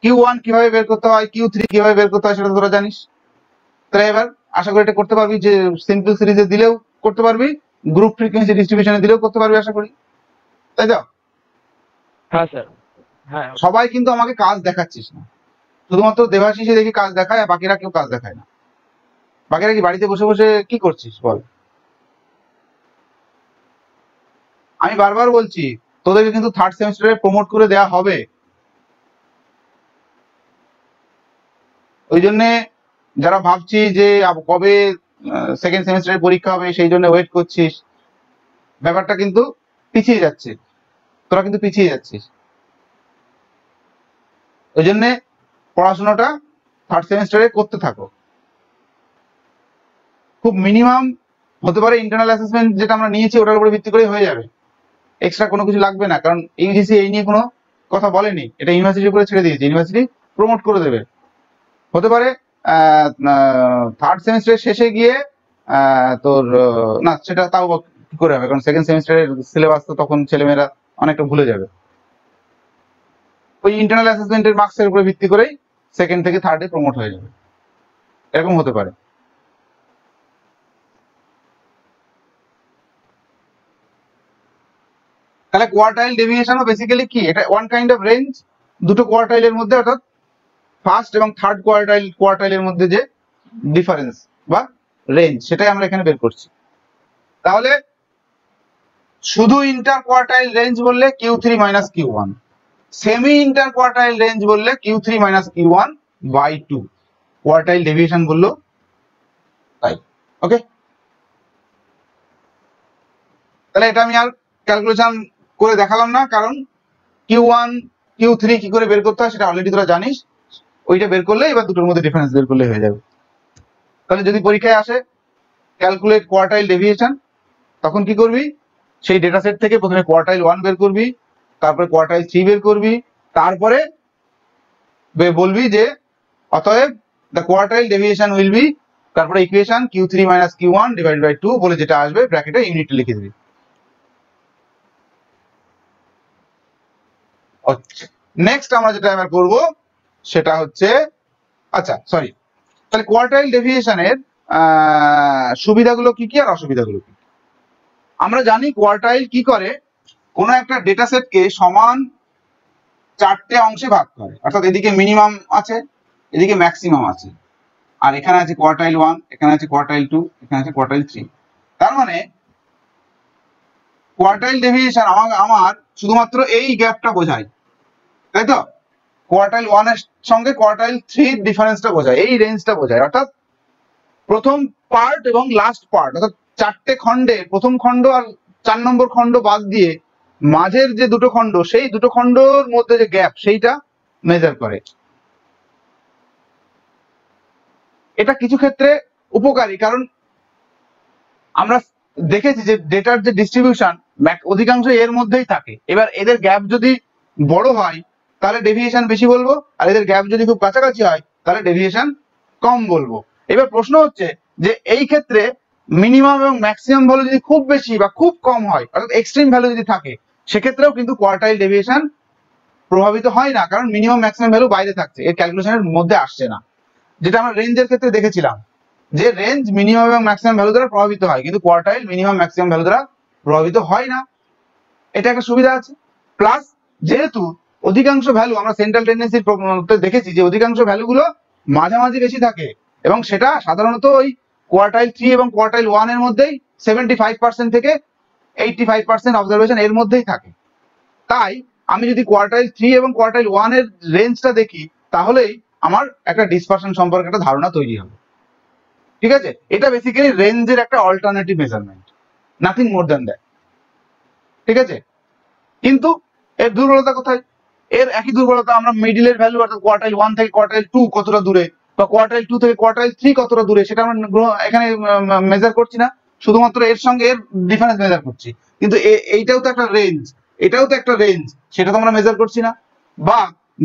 Q1 কিভাবে বের করতে হয়, Q3 কিভাবে বের করতে হয় সেটা তোরা জানিস। তাহলে এবার আশা করি এটা করতে পারবি, যে সিম্পল সিরিজে দিলেও করতে পারবি, গ্রুপ ফ্রিকোয়েন্সি ডিস্ট্রিবিউশনে দিলেও করতে পারবি আশা করি, তাই তো? হ্যাঁ স্যার, হ্যাঁ। সবাই কিন্তু আমাকে কাজ দেখাচ্ছিস না, শুধুমাত্র দেবাশিসে দেখি কাজ দেখায়, আর বাকিরা কেউ কাজ দেখায় না। বাকিরা কি বাড়িতে বসে বসে কি করছিস বল? আমি বারবার বলছি তোদেরকে কিন্তু 3rd সেমিস্টারে প্রমোট করে দেওয়া হবে। ওই জন্যে যারা ভাবছি যে কবে 2nd সেমিস্টারের পরীক্ষা হবে সেই জন্য ওয়েট করছিস, ব্যাপারটা কিন্তু পিছিয়ে যাচ্ছে, তোরা কিন্তু পিছিয়ে যাচ্ছিস। ওই জন্যে পড়াশোনাটা 3rd সেমিস্টারে করতে থাকো। খুব মিনিমাম হতে পারে ইন্টারনাল অ্যাসেসমেন্ট যেটা আমরা নিয়েছি ওটার উপরে ভিত্তি করে হয়ে যাবে, এক্সট্রা কোনো কিছু লাগবে না, কারণ ইউজিসি এই নিয়ে কোনো কথা বলেনি, এটা ইউনিভার্সিটির উপরে ছেড়ে দিয়েছে, ইউনিভার্সিটি প্রমোট করে দেবে। হতে পারে 3rd সেমিস্টারের শেষে গিয়ে তোর না, সেটা তাও কি করে হবে, কারণ 2nd সেমিস্টারের সিলেবাস তো তখন ছেলেমেয়েরা অনেকটা ভুলে যাবে। ওই ইন্টারনাল অ্যাসেসমেন্টের মার্কসের উপরে ভিত্তি করেই 2nd থেকে 3rd-এ প্রমোট হয়ে যাবে, এরকম হতে পারে। তাহলে কোয়ার্টাইল ডেভিয়েশনও বেসিক্যালি কি? এটা ওয়ান কাইন্ড অফ রেঞ্জ, দুটো কোয়ার্টাইলের মধ্যে, অর্থাৎ 1st এবং 3rd কোয়ার্টাইলের মধ্যে যে ডিফারেন্স বা রেঞ্জ সেটাই আমরা এখানে বের করছি। তাহলে শুধু ইন্টার কোয়ার্টাইল রেঞ্জ বললে Q3 minus Q1, semi inter quartile range বললে Q3 minus Q1 by 2, quartile deviation বললো তাই। ওকে, তাহলে এটা আমি আর ক্যালকুলেশন করে দেখালাম না, কারণ Q1 Q3 কি করে বের করতে হয় সেটা অলরেডি তোরা জানিস, ওইটা বের করলে এবার দুটোর মধ্যে ডিফারেন্স বের করলে হয়ে যাবে। তাহলে যদি পরীক্ষায় আসে ক্যালকুলেট কোয়ার্টাইল ডেভিয়েশন, তখন কি করবি? সেই ডেটা সেট থেকে প্রথমে কোয়ার্টাইল 1 বের করবি, তারপরে কোয়ার্টাইল 3 বের করবি, তারপরে বলবি যে অতএব the quartile deviation will be, তারপরে equation Q3 minus Q1 divided by 2 বলে যেটা আসবে ব্র্যাকেটে ইউনিট লিখে দিবি। নেক্সট আমরা যেটা এবার করব সেটা হচ্ছে, আচ্ছা সরি, তাহলে কোয়ার্টাইল ডেভিয়েশনের সুবিধাগুলো কি কি আর অসুবিধাগুলো কি? আমরা জানি কোয়ার্টাইল কি করে, কোন একটা ডেটা সেটকে সমান 4টে অংশে ভাগ করে, অর্থাৎ এদিকে মিনিমাম আছে, এদিকে ম্যাক্সিমাম আছে, আর এখানে আছে কোয়ার্টাইল 1, এখানে আছে কোয়ার্টাইল 2, এখানে আছে কোয়ার্টাইল 3। তার মানে কোয়ার্টাইল ডেভিয়েশন আমার শুধুমাত্র এই গ্যাপটা বোঝায়, তাই তো? কোয়ার্টাইল 1 এর সঙ্গে কোয়ার্টাইল 3 এর ডিফারেন্সটা বোঝায়, এই রেঞ্জটা বোঝায়। অর্থাৎ প্রথম পার্ট এবং লাস্ট পার্ট, অর্থাৎ চারটে খণ্ডে প্রথম খণ্ড আর 4 নম্বর খণ্ড বাদ দিয়ে মাঝের যে দুটো খণ্ড, সেই দুটো খণ্ডর মধ্যে যে গ্যাপ, সেইটা মেজার করে। এটা কিছু ক্ষেত্রে উপকারী, কারণ আমরা দেখেছি যে ডেটার যে ডিস্ট্রিবিউশন অধিকাংশ এর মধ্যেই থাকে। এবার এদের গ্যাপ যদি বড় হয় তাহলে ডেভিয়েশন বেশি বলবো, আর এদের গ্যাপ যদি খুব কাছাকাছি হয় তাহলে ডেভিয়েশন কম বলবো। এবার প্রশ্ন হচ্ছে যে এই ক্ষেত্রে মিনিমাম এবং ম্যাক্সিমাম ভ্যালু যদি খুব বেশি বা খুব কম হয়, অর্থাৎ এক্সট্রিম ভ্যালু যদি থাকে, সেক্ষেত্রেও কিন্তু কোয়ার্টাইল ডেভিয়েশন প্রভাবিত হয় না, কারণ মিনিমাম ম্যাক্সিমাম ভ্যালু বাইরে থাকছে, এর ক্যালকুলেশনের মধ্যে আসছে না। যেটা আমরা রেঞ্জের ক্ষেত্রে দেখেছিলাম যে রেঞ্জ মিনিমাম এবং ম্যাক্সিমাম ভ্যালু দ্বারা প্রভাবিত হয়, কিন্তু কোয়ার্টাইল মিনিমাম ম্যাক্সিমাম ভ্যালু দ্বারা প্রভাবিত হয় না। এটা একটা সুবিধা আছে। প্লাস যেহেতু অধিকাংশ ভ্যালু আমরা সেন্ট্রাল টেন্ডেন্সির দেখেছি যে অধিকাংশ ভ্যালুগুলো মাঝামাঝি বেশি থাকে, এবং সেটা সাধারণত ওই কোয়ার্টাইল 3 এবং কোয়ার্টাইল 1 এর মধ্যেই 75% থেকে 85% অবজারভেশন এর মধ্যেই থাকে। তাই আমি যদি কোয়ার্টাইল 3 এবং কোয়ার্টাইল 1 এর রেঞ্জটা দেখি, তাহলেই আমার একটা ডিসপারশন সম্পর্কে একটা ধারণা তৈরি হবে। ঠিক আছে? এটা বেসিক্যালি রেঞ্জের একটা alternative measurement, nothing more than that. ঠিক আছে? কিন্তু এর দুর্বলতা কোথায়? এর একই দুর্বলতা, আমরা মিডিলের ভ্যালু অর্থাৎ কোয়ার্টাইল 1 থেকে কোয়ার্টাইল 2 কতটা দূরে, বা কোয়ার্টাইল 2 থেকে কোয়ার্টাইল 3 কতটা দূরে, সেটা আমরা এখানে মেজার করছি না, শুধুমাত্র এর সঙ্গে এর ডিফারেন্স মেজার করছি। কিন্তু এইটাও তো একটা রেঞ্জ, এটাও তো একটা রেঞ্জ, সেটা তো আমরা মেজার করছি না। বা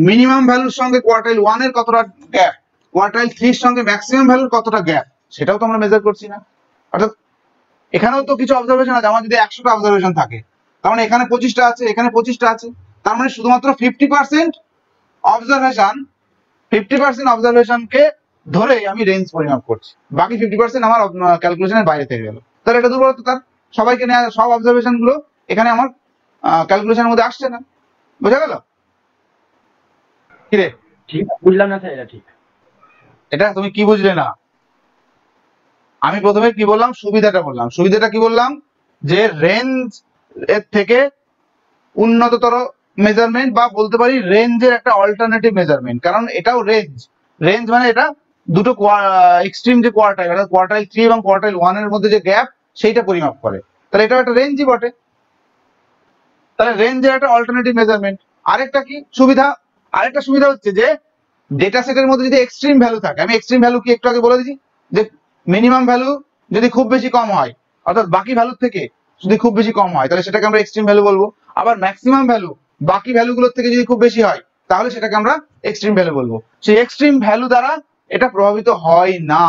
মিনিমাম ভ্যালুর সঙ্গে কোয়ার্টাইল 1 এর কতটা গ্যাপ, কোয়ার্টাইল 3 এর সঙ্গে ম্যাক্সিমাম ভ্যালুর কতটা গ্যাপ, সেটাও তো আমরা মেজার করছি না। অর্থাৎ এখানেও তো কিছু অবজারভেশন আছে। আমার যদি 100টা অবজারভেশন থাকে, তার মানে এখানে 25টা আছে, এখানে 25টা আছে, তার মানে শুধুমাত্র 50% অবজারভেশনকে ধরে আমি রেঞ্জ পরিমাপ করছি, বাকি 50% আমার ক্যালকুলেশনের বাইরে থেকে গেল। তাহলে এটা দুর্বলতা তার, সবাইকে নেওয়া সব অবজারভেশন গুলো এখানে আমার ক্যালকুলেশনের মধ্যে আসছে না। বোঝা গেল? কিরে, ঠিক বুঝলাম না স্যার, এটা ঠিক। এটা তুমি কি বুঝলে না? আমি প্রথমে কি বললাম? সুবিধাটা বললাম। সুবিধাটা কি বললাম? যে রেঞ্জ এর থেকে উন্নততর মেজারমেন্ট, বা বলতে পারি রেঞ্জের একটা অল্টারনেটিভ মেজারমেন্ট, কারণ এটাও রেঞ্জ। রেঞ্জ মানে এটা দুটো এক্সট্রিম যে কোয়ার্টাইল, অর্থাৎ কোয়ার্টাইল 3 এবং কোয়ার্টাইল 1 এর মধ্যে যে গ্যাপ, সেইটা পরিমাপ করে। তাহলে এটা একটা রেঞ্জই বটে। তাহলে রেঞ্জের একটা অল্টারনেটিভ মেজারমেন্ট। আরেকটা কি সুবিধা? আরেকটা সুবিধা হচ্ছে যে ডেটা সেটের মধ্যে যদি এক্সট্রিম ভ্যালু থাকে, আমি এক্সট্রিম ভ্যালু কি একটু আগে বলে দিচ্ছি, যে মিনিমাম ভ্যালু যদি খুব বেশি কম হয়, অর্থাৎ বাকি ভ্যালুর থেকে যদি খুব বেশি কম হয়, তাহলে সেটাকে আমরা এক্সট্রিম ভ্যালু বলবো। আবার ম্যাক্সিমাম ভ্যালু বাকি ভ্যালুগুলোর থেকে যদি খুব বেশি হয়, তাহলে সেটাকে আমরা এক্সট্রিম ভ্যালু বলবো। সেই এক্সট্রিম ভ্যালু দ্বারা এটা প্রভাবিত হয় না,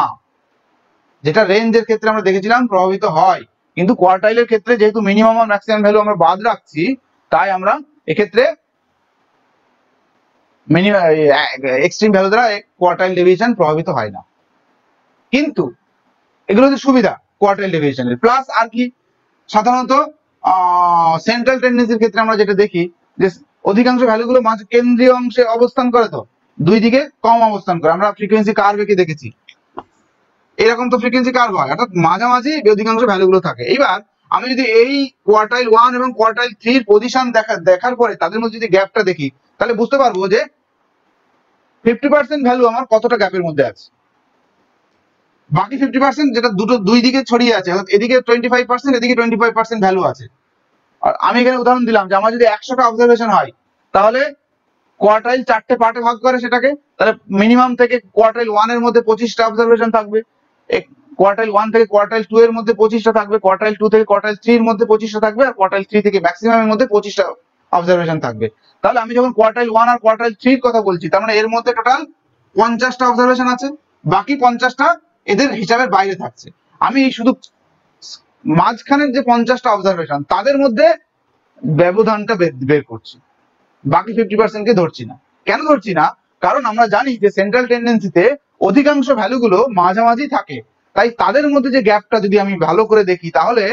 যেটা রেঞ্জের ক্ষেত্রে আমরা দেখেছিলাম প্রভাবিত হয়। কিন্তু কোয়ার্টাইলের ক্ষেত্রে যেহেতু মিনিমাম আর ম্যাক্সিমাম ভ্যালু আমরা বাদ রাখছি, তাই আমরা এক্ষেত্রে এক্সট্রিম ভ্যালু দ্বারা কোয়ার্টাইল ডেভিয়েশন প্রভাবিত হয় না। কিন্তু এগুলো হচ্ছে সুবিধা কোয়ার্টাইল ডেভিয়েশনের। প্লাস আর কি, সাধারণত সেন্ট্রাল টেন্ডেন্সির ক্ষেত্রে আমরা যেটা দেখি যে অধিকাংশ ভ্যালুগুলো মাঝ কেন্দ্রীয় অংশে অবস্থান করে, তো দুই দিকে কম অবস্থান করে। আমরা ফ্রিকোয়েন্সি কার্ভে কি দেখেছি, এরকম তো ফ্রিকোয়েন্সি কার্ভ হয়, অর্থাৎ মাঝামাঝি অধিকাংশ ভ্যালুগুলো থাকে। এইবার আমি যদি এই কোয়ার্টাইল 1 এবং কোয়ার্টাইল 3 এর পজিশন দেখার পরে তাদের মধ্যে যদি গ্যাপটা দেখি, তাহলে বুঝতে পারবো যে 50% ভ্যালু আমার কতটা গ্যাপের মধ্যে আছে। বাকি 50% যেটা দুই দিকে ছড়িয়ে আছে, অর্থাৎ এদিকে 25%, এদিকে 25% ভ্যালু আছে। আর আমি এখানে উদাহরণ দিলাম যে আমার যদি 100টা অবজারভেশন হয়, তাহলে কোয়ার্টাইল 4টে পার্টে ভাগ করে সেটাকে, তাহলে মিনিমাম থেকে কোয়ার্টাইল 1 এর মধ্যে 25টা অবজারভেশন থাকবে, কোয়ার্টাইল 1 থেকে কোয়ার্টাইল 2 এর মধ্যে 25টা থাকবে, কোয়ার্টাইল 2 থেকে কোয়ার্টাইল 3 এর মধ্যে 25টা থাকবে, আর কোয়ার্টাইল 3 থেকে ম্যাক্সিমাম এর মধ্যে 25টা অবজারভেশন থাকবে। তাহলে আমি যখন কোয়ার্টাইল 1 আর কোয়ার্টাইল 3 এর কথা বলছি, তার মানে এর মধ্যে টোটাল 50টা অবজারভেশন আছে, বাকি 50টা এদের হিসাবের বাইরে থাকছে। আমি শুধু মাঝখানের যে 50টা অবজারভেশন, তাদের মধ্যে ব্যবধানটা বের করছি, বাকি 50% কে ধরছি না। কেন ধরছি না? কারণ আমরা জানি যে সেন্ট্রাল টেন্ডেন্সিতে অধিকাংশ ভ্যালুগুলো মাঝামাঝি থাকে, তাই তাদের মধ্যে যে গ্যাপটা যদি আমি ভালো করে দেখি, তাহলে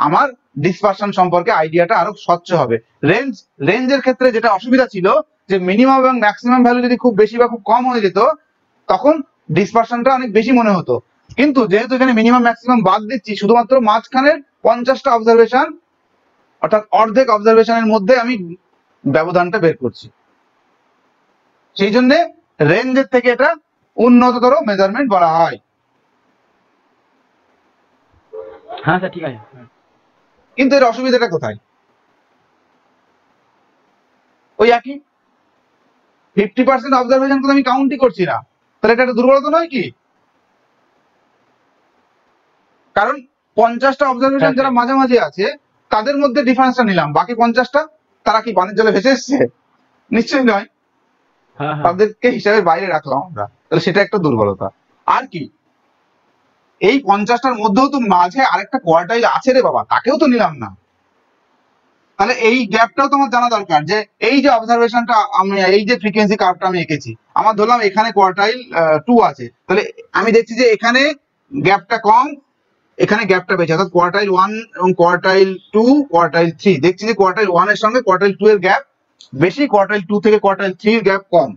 আমার ডিসপারশন সম্পর্কে আইডিয়াটা আরো স্বচ্ছ হবে। রেঞ্জের ক্ষেত্রে যেটা অসুবিধা ছিল, যে মিনিমাম এবং ম্যাক্সিমাম ভ্যালু যদি খুব বেশি বা খুব কম হয়ে যেত, তখন ডিসপারশনটা অনেক বেশি মনে হতো, কিন্তু যেহেতু এখানে মিনিমাম ম্যাক্সিমাম বাদ দিচ্ছি, শুধুমাত্র মাঝখানের 50টা অবজারভেশন অর্থাৎ অর্ধেক অবজারভেশনের মধ্যে আমি ব্যবধানটা বের করছি, সেই জন্য রেঞ্জের থেকে এটা উন্নততর মেজারমেন্ট বলা হয়। হ্যাঁ স্যার ঠিক আছে। কিন্তু এর অসুবিধাটা কোথায়? ওই একই 50% অবজারভেশন কিন্তু আমি কাউন্টই করছি না, তাহলে এটা একটা দুর্বলতা নয় কি? কারণ 50টা অবজারভেশন যারা মাঝামাঝি আছে তাদের মধ্যে ডিফারেন্সটা নিলাম, বাকি 50টা তারা কি পানির জলে ভেসে এসছে? নিশ্চয়ই নয়, হ্যাঁ হ্যাঁ তাদেরকে হিসাবের বাইরে রাখলাম আমরা, তাহলে সেটা একটা দুর্বলতা। আর কি, এই 50টার মধ্যেও তো মাঝে আরেকটা কোয়ার্টাইল আছে রে বাবা, তাকেও তো নিলাম না। তাহলে এই গ্যাপটাও তোমার জানা দরকার, যে এই যে অবজারভেশনটা আমি এই যে ফ্রিকোয়েন্সি কার্ভটা আমি এঁকেছি, আমার ধরলাম এখানে কোয়ার্টাইল 2 আছে, তাহলে আমি দেখছি যে এখানে গ্যাপটা কম, এখানে গ্যাপটা বেশি, অর্থাৎ কোয়ার্টাইল 1 এবং কোয়ার্টাইল 2 কোয়ার্টাইল 3, দেখছি যে কোয়ার্টাইল 1 এর সঙ্গে কোয়ার্টাইল 2 এর গ্যাপ বেশি, কোয়ার্টাইল 2 থেকে কোয়ার্টাইল 3 এর গ্যাপ কম।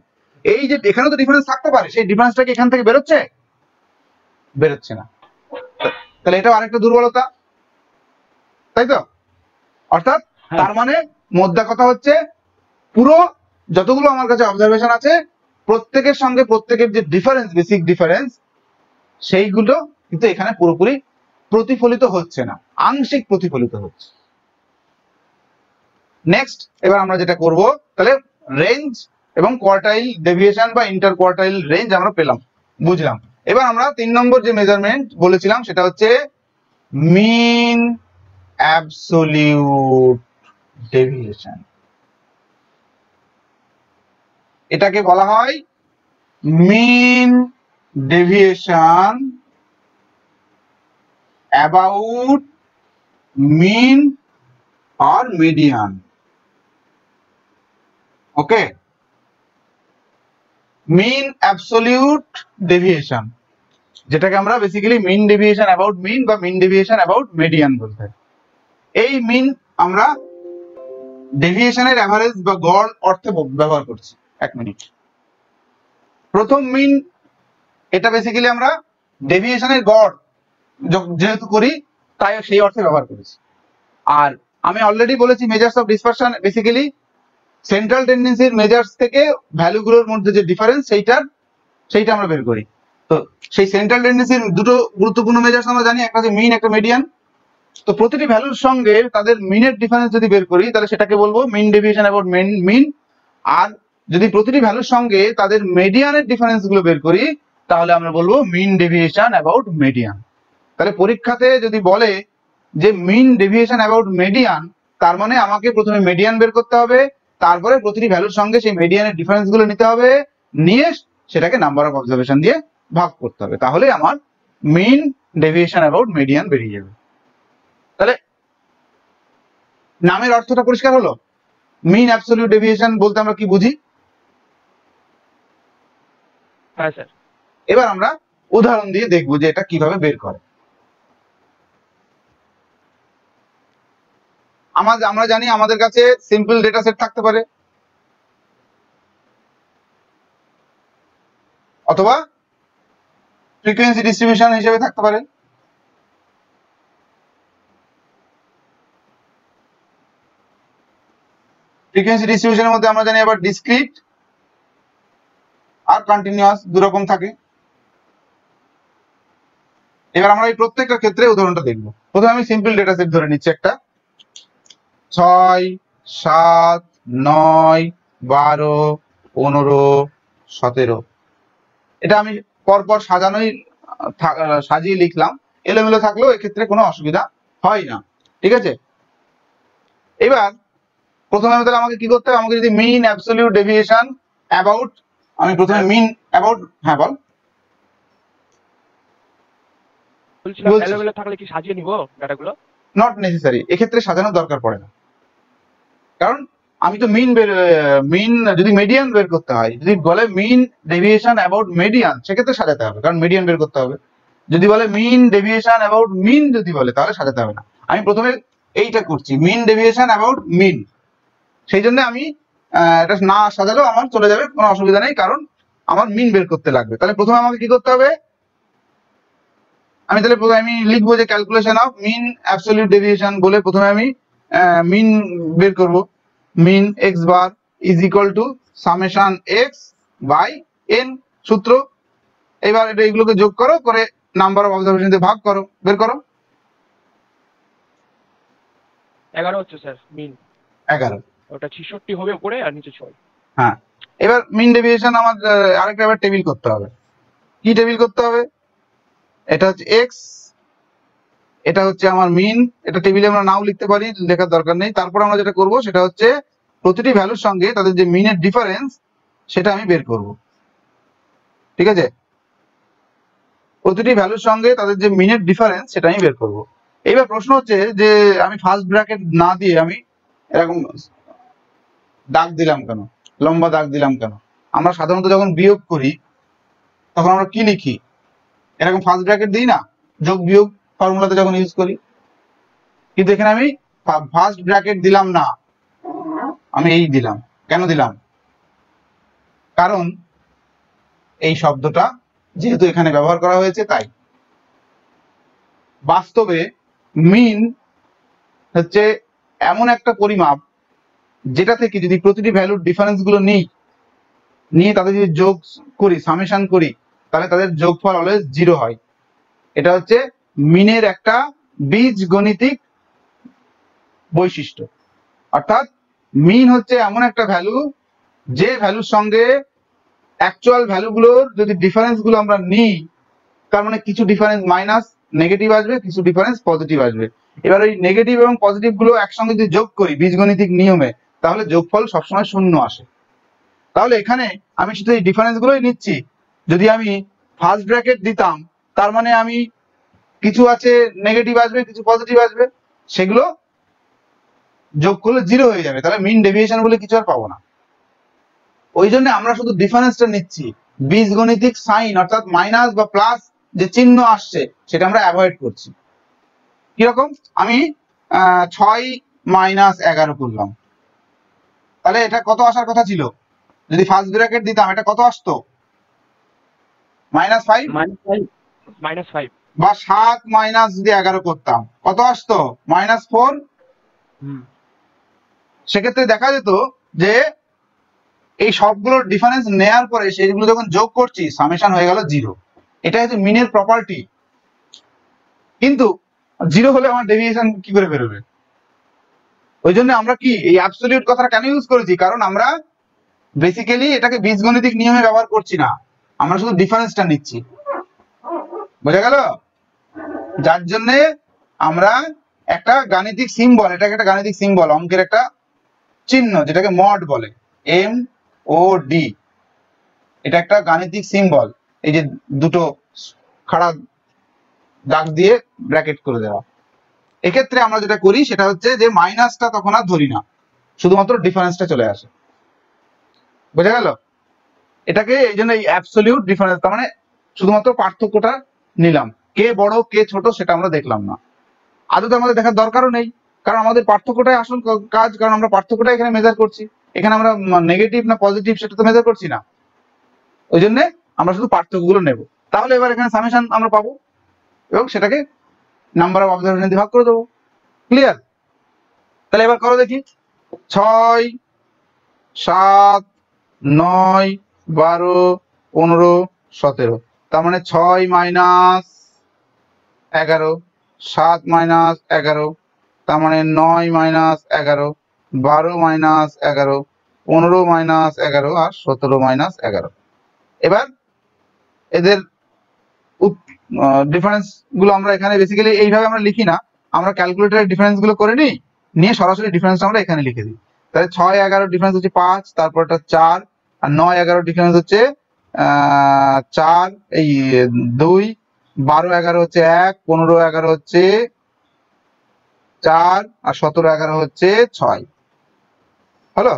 এই যে এখানেও তো ডিফারেন্স থাকতে পারে, সেই ডিফারেন্সটা কি এখান থেকে বেরোচ্ছে? বেরোচ্ছে না, তাহলে এটাও আরেকটা দুর্বলতা, তাই তো? অর্থাৎ তার মানে মোদ্দা কথা হচ্ছে, পুরো যতগুলো আমার কাছে অবজারভেশন আছে প্রত্যেকের সঙ্গে প্রত্যেকের যে ডিফারেন্স, বেসিক ডিফারেন্স, সেইগুলো কিন্তু এখানে পুরোপুরি প্রতিফলিত হচ্ছে না, আংশিক প্রতিফলিত হচ্ছে। নেক্সট, এবার আমরা যেটা করব, তাহলে রেঞ্জ এবং কোয়ার্টাইল ডেভিয়েশন বা ইন্টার কোয়ার্টাইল রেঞ্জ আমরা পেলাম, বুঝলাম। এবার আমরা 3 নম্বর যে মেজারমেন্ট বলেছিলাম সেটা হচ্ছে মিন অ্যাবসোলিউট ডেভিয়েশন। এটাকে বলা হয় মিন ডেভিয়েশন অ্যাবাউট মিন আর median. Okay, mean absolute deviation, যেটাকে আমরা basically mean deviation about mean বা মিন ডেভিয়েশন অ্যাবাউট মিডিয়ান বলতে হয়। এই মিন আমরা ডেভিয়েশনের অ্যাভারেজ বা গড় অর্থে ব্যবহার করছি। এক মিনিট, প্রথম মিন, এটা বেসিক্যালি আমরা ডেভিয়েশনের গড় যেহেতু করি তাই সেই অর্থে ব্যবহার করেছি। আর আমি অলরেডি বলেছি measures of dispersion basically central টেন্ডেন্সির মেজার্স থেকে ভ্যালুগুলোর মধ্যে যে ডিফারেন্স সেইটা আমরা বের করি। তো সেই সেন্ট্রাল টেন্ডেন্সির দুটো গুরুত্বপূর্ণ মেজার্স আমরা জানি, একটা হচ্ছে মিন, একটা মিডিয়ান। তো প্রতিটি ভ্যালুর সঙ্গে তাদের মিনের ডিফারেন্স যদি বের করি তাহলে সেটাকে বলবো মিন ডেভিয়েশন অ্যাবাউট মিন। আর যদি প্রতিটি ভ্যালুর সঙ্গে তাদের মিডিয়ানের ডিফারেন্স গুলো বের করি তাহলে আমরা বলবো মিন ডেভিয়েশন অ্যাবাউট মিডিয়ান। তাহলে পরীক্ষাতে যদি বলে যে মিন ডেভিয়েশন অ্যাবাউট মিডিয়ান, তার মানে আমাকে প্রথমে মিডিয়ান বের করতে হবে, তারপরে প্রতিটি ভ্যালুর সঙ্গে সেই মিডিয়ানের ডিফারেন্স গুলো নিতে হবে, নিয়ে সেটাকে নাম্বার অফ অবজারভেশন দিয়ে ভাগ করতে হবে, তাহলে আমার মিন ডেভিয়েশন অ্যাবাউট মিডিয়ান বেরিয়ে যাবে। তাহলে নামের অর্থটা পরিষ্কার হলো? মিন অ্যাবসলিউট ডেভিয়েশন বলতে আমরা কি বুঝি? হ্যাঁ স্যার। এবার আমরা উদাহরণ দিয়ে দেখবো যে এটা কিভাবে বের করে। আমরা জানি আমাদের কাছে সিম্পল ডেটা সেট থাকতে পারে, অথবা ফ্রিকোয়েন্সি ডিস্ট্রিবিউশন হিসেবে থাকতে পারে। ফ্রিকোয়েন্সি ডিস্ট্রিবিউশনের মধ্যে আমরা জানি আবার ডিসক্রিট আর কন্টিনিউয়াস দুরকম থাকে। এবার আমরা এই প্রত্যেকটা ক্ষেত্রে উদাহরণটা দেখবো। প্রথমে আমি সিম্পল ডেটা সেট ধরে নিচ্ছি একটা 6, 7, 9, 12, 15, 17। এটা আমি পরপর সাজিয়ে লিখলাম, এলোমেলো থাকলেও এক্ষেত্রে কোনো অসুবিধা হয় না, ঠিক আছে। এবার প্রথমে তাহলে আমাকে কি করতে হবে, আমাকে যদি মিন অ্যাবসলিউট ডেভিয়েশন অ্যাবাউট, আমি প্রথমে মিন অ্যাবাউট, হ্যাঁ বল। এলোমেলো থাকলে কি সাজিয়ে নিব ডাটাগুলো? নট নেসেসারি, এক্ষেত্রে সাজানোর দরকার পড়ে না, কারণ আমি তো মিন যদি মিডিয়ান বের করতে হয়, যদি বলে মিন ডেভিয়েশন অ্যাবাউট মিডিয়ান, সেক্ষেত্রে সাজাতে হবে, কারণ মিডিয়ান বের করতে হবে। যদি বলে মিন ডেভিয়েশন অ্যাবাউট মিন যদি বলে, তাহলে সাজাতে হবে না। আমি প্রথমে এইটা করছি, মিন ডেভিয়েশন অ্যাবাউট মিন, সেই জন্য আমি এটা না সাজালেও আমার চলে যাবে, কোনো অসুবিধা নেই, কারণ আমার মিন বের করতে লাগবে। তাহলে প্রথমে আমাকে কি করতে হবে, আমি লিখবো যে calculation of mean absolute deviation বলে প্রথমে আমি মিন বের করব। Mean x bar is equal to summation x by n সূত্র। এবার এগুলোকে যোগ করো, করে নাম্বার অফ অবজারভেশন দিয়ে ভাগ করো, বের করো। 11 হচ্ছে স্যার মিন। 11, ওটা 66 হবে উপরে আর নিচে 6। হ্যাঁ। এবার মিন ডেভিয়েশন আমার আরেকটা এবার টেবিল করতে হবে। কি টেবিল করতে হবে, এটা হচ্ছে এক্স, এটা হচ্ছে আমার মিন। এটা টেবিলে আমরা নাও লিখতে পারি, লেখার দরকার নেই। তারপর আমরা যেটা করব সেটা হচ্ছে প্রতিটি ভ্যালুর সঙ্গে তাদের যে মিনের ডিফারেন্স সেটা আমি বের করব। ঠিক আছে, প্রতিটি ভ্যালুর সঙ্গে তাদের যে মিনের ডিফারেন্স সেটা আমি বের করব। এইবার প্রশ্ন হচ্ছে যে আমি ফার্স্ট ব্র্যাকেট না দিয়ে আমি এরকম দাগ দিলাম কেন, লম্বা দাগ দিলাম কেন? আমরা সাধারণত যখন বিয়োগ করি তখন আমরা কি লিখি, এরকম ফার্স্ট ব্র্যাকেট দিই না, যোগ বিয়োগ ফর্মুলাতে যখন ইউজ করি। কিন্তু এখানে আমি ফার্স্ট ব্র্যাকেট দিলাম না, আমি এই দিলাম। কেন দিলাম? কারণ এই শব্দটা যেহেতু এখানে ব্যবহার করা হয়েছে তাই। বাস্তবে মিন হচ্ছে এমন একটা পরিমাপ যেটা থেকে যদি প্রতিটি ভ্যালুর ডিফারেন্স গুলো নিয়ে তাদের যদি যোগ করি, সামেশন করি, তাহলে তাদের যোগফল অলওয়েজ 0 হয়। এটা হচ্ছে মিনের একটা বীজগণিতিক বৈশিষ্ট্য। অর্থাৎ মিন হচ্ছে এমন একটা ভ্যালু যে ভ্যালুর সঙ্গে অ্যাকচুয়াল ভ্যালুগুলোর যদি ডিফারেন্স গুলো আমরা নিই, তার মানে কিছু ডিফারেন্স মাইনাস নেগেটিভ আসবে, কিছু ডিফারেন্স পজিটিভ আসবে। এবার ওই নেগেটিভ এবং পজিটিভ গুলো একসঙ্গে যদি যোগ করি বীজগণিতিক নিয়মে, তাহলে যোগফল সবসময় 0 আসে। তাহলে এখানে আমি শুধু এই ডিফারেন্স গুলোই নিচ্ছি। যদি আমি ফার্স্ট ব্র্যাকেট দিতাম, তার মানে আমি কিছু আছে নেগেটিভ আসবে, কিছু পজিটিভ আসবে, সেগুলো যোগ করলে 0 হয়ে যাবে। তাহলে মিন ডেভিয়েশন বলে কিছু আর পাবো না। ওই জন্য আমরা শুধু ডিফারেন্সটা নিচ্ছি, বীজগণিতিক সাইন অর্থাৎ মাইনাস বা প্লাস যে চিহ্ন আসছে সেটা আমরা অ্যাভয়েড করছি। কিরকম, আমি 6 মাইনাস 11 করলাম, তাহলে এটা কত আসার কথা ছিল? যদি ফার্স্ট ব্র্যাকেট দিতাম এটা কত আসতো? -5 -5 বা 7 মাইনাস যদি 11 করতাম কত আসতো? -4। সেক্ষেত্রে দেখা যেত যে এই সবগুলোর ডিফারেন্স নেয়ার পরে সেইগুলো যখন যোগ করছি সামেশন হয়ে গেল 0। এটা হচ্ছে মিনের প্রপার্টি। কিন্তু 0 হলে আমার ডেভিয়েশন কি করে বেরোবে? ওই জন্য আমরা কি এই অ্যাবসলিউট কথাটা কেন ইউজ করেছি? কারণ আমরা বেসিক্যালি এটাকে বীজগণিতিক নিয়মে ব্যবহার করছি না, আমরা শুধু ডিফারেন্সটা নিচ্ছি। বোঝা গেল? যার জন্য আমরা একটা গাণিতিক সিম্বল, এটাকে একটা গাণিতিক সিম্বল, অঙ্কের একটা চিহ্ন যেটাকে মড বলে, MOD, এটা একটা গাণিতিক সিম্বল। এই যে দুটো খাড়া দাগ দিয়ে ব্র্যাকেট করে দেওয়া। এক্ষেত্রে আমরা যেটা করি সেটা হচ্ছে যে মাইনাসটা তখন আর ধরি না, শুধুমাত্র ডিফারেন্সটা চলে আসে। বোঝা গেল? এটাকে এই জন্য এই অ্যাবসলিউট ডিফারেন্স, তার মানে শুধুমাত্র পার্থক্যটা নিলাম, কে বড় কে ছোট সেটা আমরা দেখলাম না। আদতে আমাদের দেখার দরকারও নেই, কারণ আমাদের পার্থক্যটাই আসল কাজ, কারণ আমরা পার্থক্যটা এখানে মেজার করছি। এখানে আমরা নেগেটিভ না পজিটিভ সেটা তো মেজার করছি না, ওই জন্য আমরা শুধু পার্থক্যগুলো নেব। তাহলে এবার এখানে সামেশন আমরা পাবো এবং সেটাকে নাম্বার অফ অবজারভেশন দিয়ে ভাগ করে দেবো। ক্লিয়ার? তাহলে এবার করো দেখি। 6, 7, 9, 12, 15, 17, তার মানে 6 মাইনাস 11, 7 মাইনাস 11, তার মানে 9 মাইনাস 11, 12 মাইনাস 11, 15 মাইনাস 11 আর 17 মাইনাস 11। এবার এদের ডিফারেন্স গুলো আমরা এখানে বেসিক্যালি এইভাবে আমরা লিখি না, আমরা ক্যালকুলেটরের ডিফারেন্স গুলো করে নিয়ে সরাসরি ডিফারেন্সটা আমরা এখানে লিখে দিই। তাহলে 6, 11 ডিফারেন্স হচ্ছে 5, তারপরটা 4, আর 9, 11 ডিফারেন্স হচ্ছে 4, এই 2, 12, 11 হচ্ছে 1, 15, 11 হচ্ছে 4, আর 17, 11 হচ্ছে 6। হলো?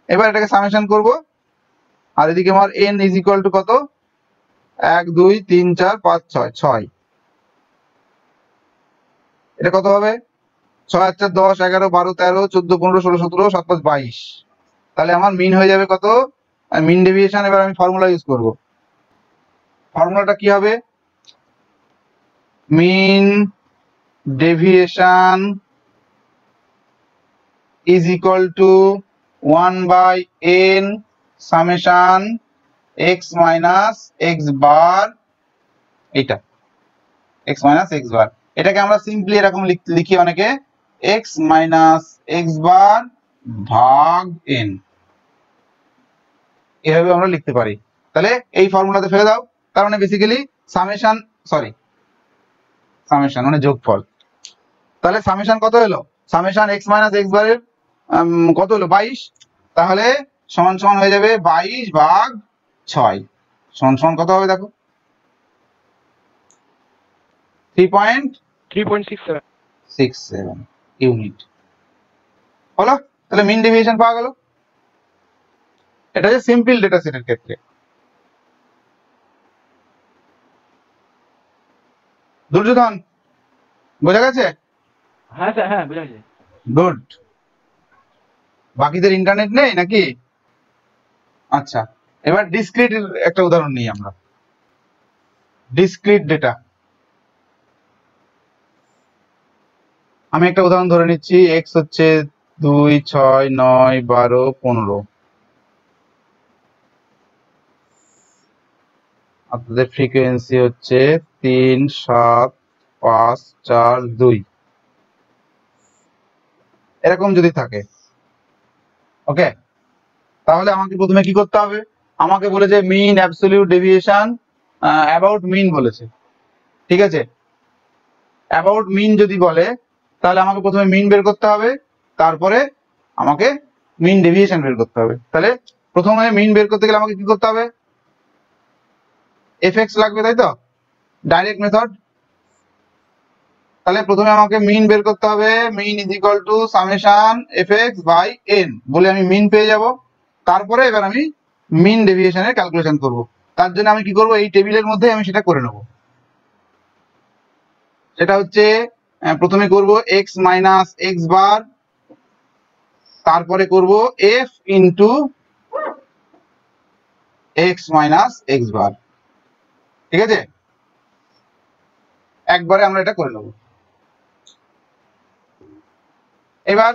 এবার এটাকে সামেশন করব, আর এদিকে আমার n ইজ ইকুয়াল টু কত? 1, 2, 3, 4, 5, 6, 6। এটা কত হবে? 6 আর 4 10, 11, 12, 13, 14, 15, 16, 17, 7, 5, 22। তাহলে আমার মিন হয়ে যাবে কত? আর মিন ডেভিয়েশন এবার আমি ফর্মুলা ইউজ করব। ফর্মুলাটা কি হবে? মিন deviation is equal to 1/n summation x minus x bar, এটা x minus x bar, এটাকে আমরা সিম্পলি এরকম লিখি অনেকে x minus x bar ভাগ n, এভাবে আমরা লিখতে পারি। তাহলে এই ফর্মুলাতে ফেলে দাও, তার মানে বেসিক্যালি সামেশন মানে যোগফল। তাহলে সামেশন কত হলো? Summation x minus x bar এর কত হলো? 22। তাহলে সমান সমান হয়ে যাবে 22 ভাগ 6 সমান সমান কত হবে দেখো? 3.67 ইউনিট হলো। তাহলে মিন ডেভিয়েশন পাওয়া গেল। এটা হচ্ছে সিম্পল ডেটা সেটের ক্ষেত্রে। দুর্যোধন বোঝা গেছে? হ্যাঁ স্যার, হ্যাঁ বুঝা গেছে। গুড। বাকিদের ইন্টারনেট নেই নাকি? আচ্ছা, এবার ডিসক্রিট একটা উদাহরণ নিই আমরা। ডিসক্রিট ডেটা, আমি একটা উদাহরণ ধরে নিচ্ছি। x হচ্ছে 2, 6, 9, 12, 15। আপনাদের ফ্রিকোয়েন্সি হচ্ছে 3, 7, 5, 4, 2 এরকম যদি থাকে, ওকে, তাহলে আমাকে প্রথমে কি করতে হবে? আমাকে বলেছে মিন অ্যাবসলিউট ডেভিয়েশন অ্যাবাউট মিন বলেছে, ঠিক আছে? অ্যাবাউট মিন যদি বলে তাহলে আমাকে প্রথমে মিন বের করতে হবে, তারপরে আমাকে মিন ডেভিয়েশন বের করতে হবে। তাহলে প্রথমে মিন বের করতে গেলে আমাকে কি করতে হবে? fx লাগবে, তাই তো? Direct method. তাহলে প্রথমে আমাকে মিন বের করতে হবে। Mean is equal to summation fx by n বলে আমি মিন পেয়ে যাব। তারপরে এবার আমি মিন ডেভিয়েশনের ক্যালকুলেশন করব। তার জন্য আমি কি করব? এই টেবিলের মধ্যে আমি সেটা করে নেব। সেটা হচ্ছে প্রথমে করব x মাইনাস x বার, তারপরে করব f into x minus x বার, ঠিক আছে? একবারে আমরা এটা করে নেব। এবার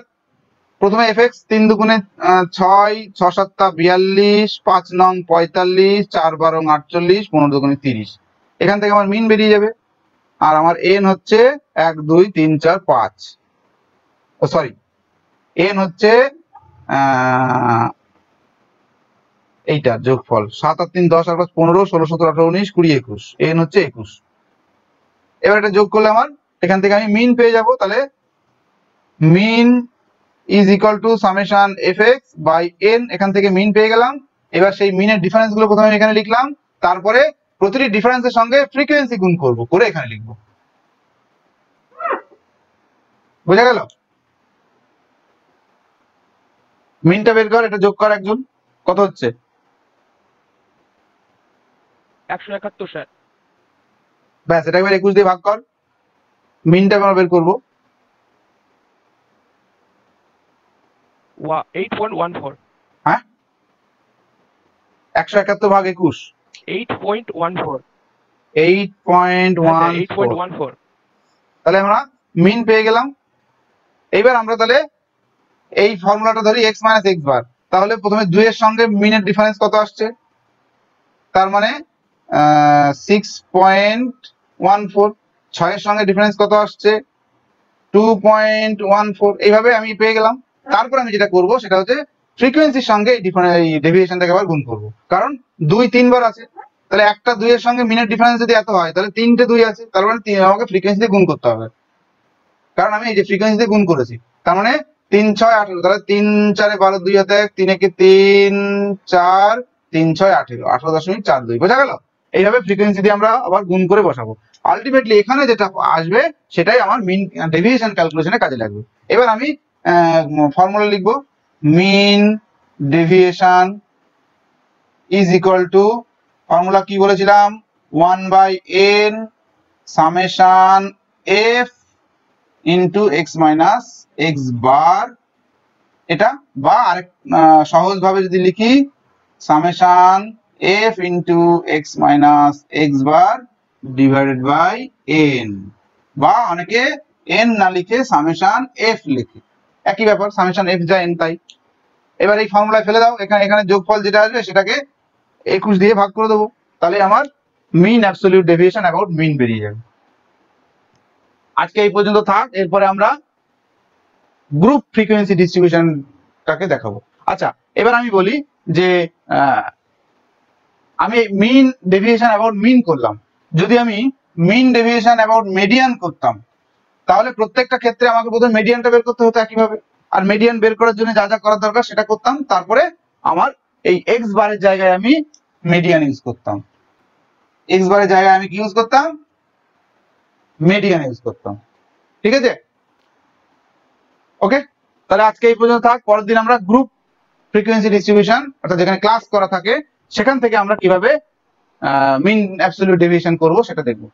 প্রথমে fx 3 দুগুণে 6, 6 7 42, 5 নং 45, 4 12 48, 15 দুগুণে 30। এখান থেকে আমার মিন বেরিয়ে যাবে। আর আমার n হচ্ছে 1 2 3 4 5, ও সরি, n হচ্ছে এইটার যোগফল 7 আর 3 10 আর 5 15, 16 17 18 19 20 21, n হচ্ছে 21। এবার এটা যোগ করলে আমার এখান থেকে আমি মিন পেয়ে যাব। তাহলে mean is equal to summation fx by n, এখান থেকে মিন পেয়ে গেলাম। এবার সেই মিনের ডিফারেন্স গুলো প্রথমে এখানে লিখলাম, তারপরে প্রতিটি ডিফারেন্সের সঙ্গে ফ্রিকোয়েন্সি গুণ করব, করে এখানে লিখব। বোঝা গেল? মিনটা বের কর, এটা যোগ কর একজন, কত হচ্ছে? 171 স্যার। ব্যাস, এটা এবার 21 দিয়ে ভাগ কর। মিনটা আমরা বের করব। 8.14। হ্যাঁ, 171 ভাগ 21, 8.14। 8.14। তাহলে আমরা মিন পেয়ে গেলাম। এইবার আমরা তাহলে এই ফর্মুলাটা ধরি x মাইনাস x বার। তাহলে প্রথমে 2 এর সঙ্গে মিনের ডিফারেন্স কত আসছে? তার মানে 6.14। 6 এর সঙ্গে ডিফারেন্স কত আসছে? 2.14। এইভাবে আমি পেয়ে গেলাম। তারপর আমি যেটা করব সেটা হচ্ছে ফ্রিকোয়েন্সির সঙ্গে এই ডেভিয়েশনটাকে আবার গুণ করব, কারণ 2 3 বার আছে। তাহলে একটা 2 এর সঙ্গে মিনের ডিফারেন্স যদি এত হয়, তাহলে 3টে 2 আছে, তার মানে আমাকে ফ্রিকোয়েন্সি দিয়ে গুণ করতে হবে, কারণ আমি এই যে ফ্রিকোয়েন্সি দিয়ে গুণ করেছি। তার মানে 3 6 18, তাহলে 3 4 12 2 হাতে 3 একে 3 4 3 6 18, 18.42। বোঝা গেল? এইভাবে ফ্রিকোয়েন্সি দিয়ে আমরা আবার গুণ করে বসাবো। আলটিমেটলি এখানে যেটা আসবে সেটাই আমার মিন ডেভিয়েশন ক্যালকুলেশনে কাজে লাগবে। এবার আমি ফর্মুলা লিখব। Mean deviation is equal to, formula কি বলেছিলাম? 1/n summation f into x minus x bar, এটা, বা আরেক সহজ ভাবে যদি লিখি summation f into x minus x bar divided by n, বা অনেকে n না লিখে সামেশন f লিখে, একই ব্যাপার, সামেশন f যা n তাই। এবার এই ফর্মুলায় ফেলে দাও, এখানে যোগফল যেটা আসবে সেটাকে 21 দিয়ে ভাগ করে দেবো, তাহলে আমার মিন অ্যাবসলিউট ডেভিয়েশন অ্যাবাউট মিন বেরিয়ে যাবে। আজকে এই পর্যন্ত থাক, এরপরে আমরা গ্রুপ ফ্রিকোয়েন্সি ডিস্ট্রিবিউশনটাকে দেখাবো। আচ্ছা, এবার আমি বলি যে আমি মিন ডেভিয়েশন অ্যাবাউট মিন করলাম, যদি আমি মিন ডেভিয়েশন অ্যাবাউট মিডিয়ান করতাম তাহলে প্রত্যেকটা ক্ষেত্রে আমাকে প্রথমে মিডিয়ানটা বের করতে হতো একইভাবে, আর মিডিয়ান বের করার জন্য যা যা করার দরকার সেটা করতাম, তারপরে আমার এই এক্স বারের জায়গায় আমি মিডিয়ান ইউজ করতাম, এক্স বারের জায়গায় আমি কি ইউজ করতাম, মিডিয়ান ইউজ করতাম। ঠিক আছে, ওকে, তাহলে আজকে এই পর্যন্ত থাক। পরের দিন আমরা গ্রুপ ফ্রিকোয়েন্সি ডিস্ট্রিবিউশন, অর্থাৎ যেখানে ক্লাস করা থাকে সেখান থেকে আমরা কিভাবে মিন অ্যাবসলিউট ডেভিয়েশন করব সেটা দেখবো।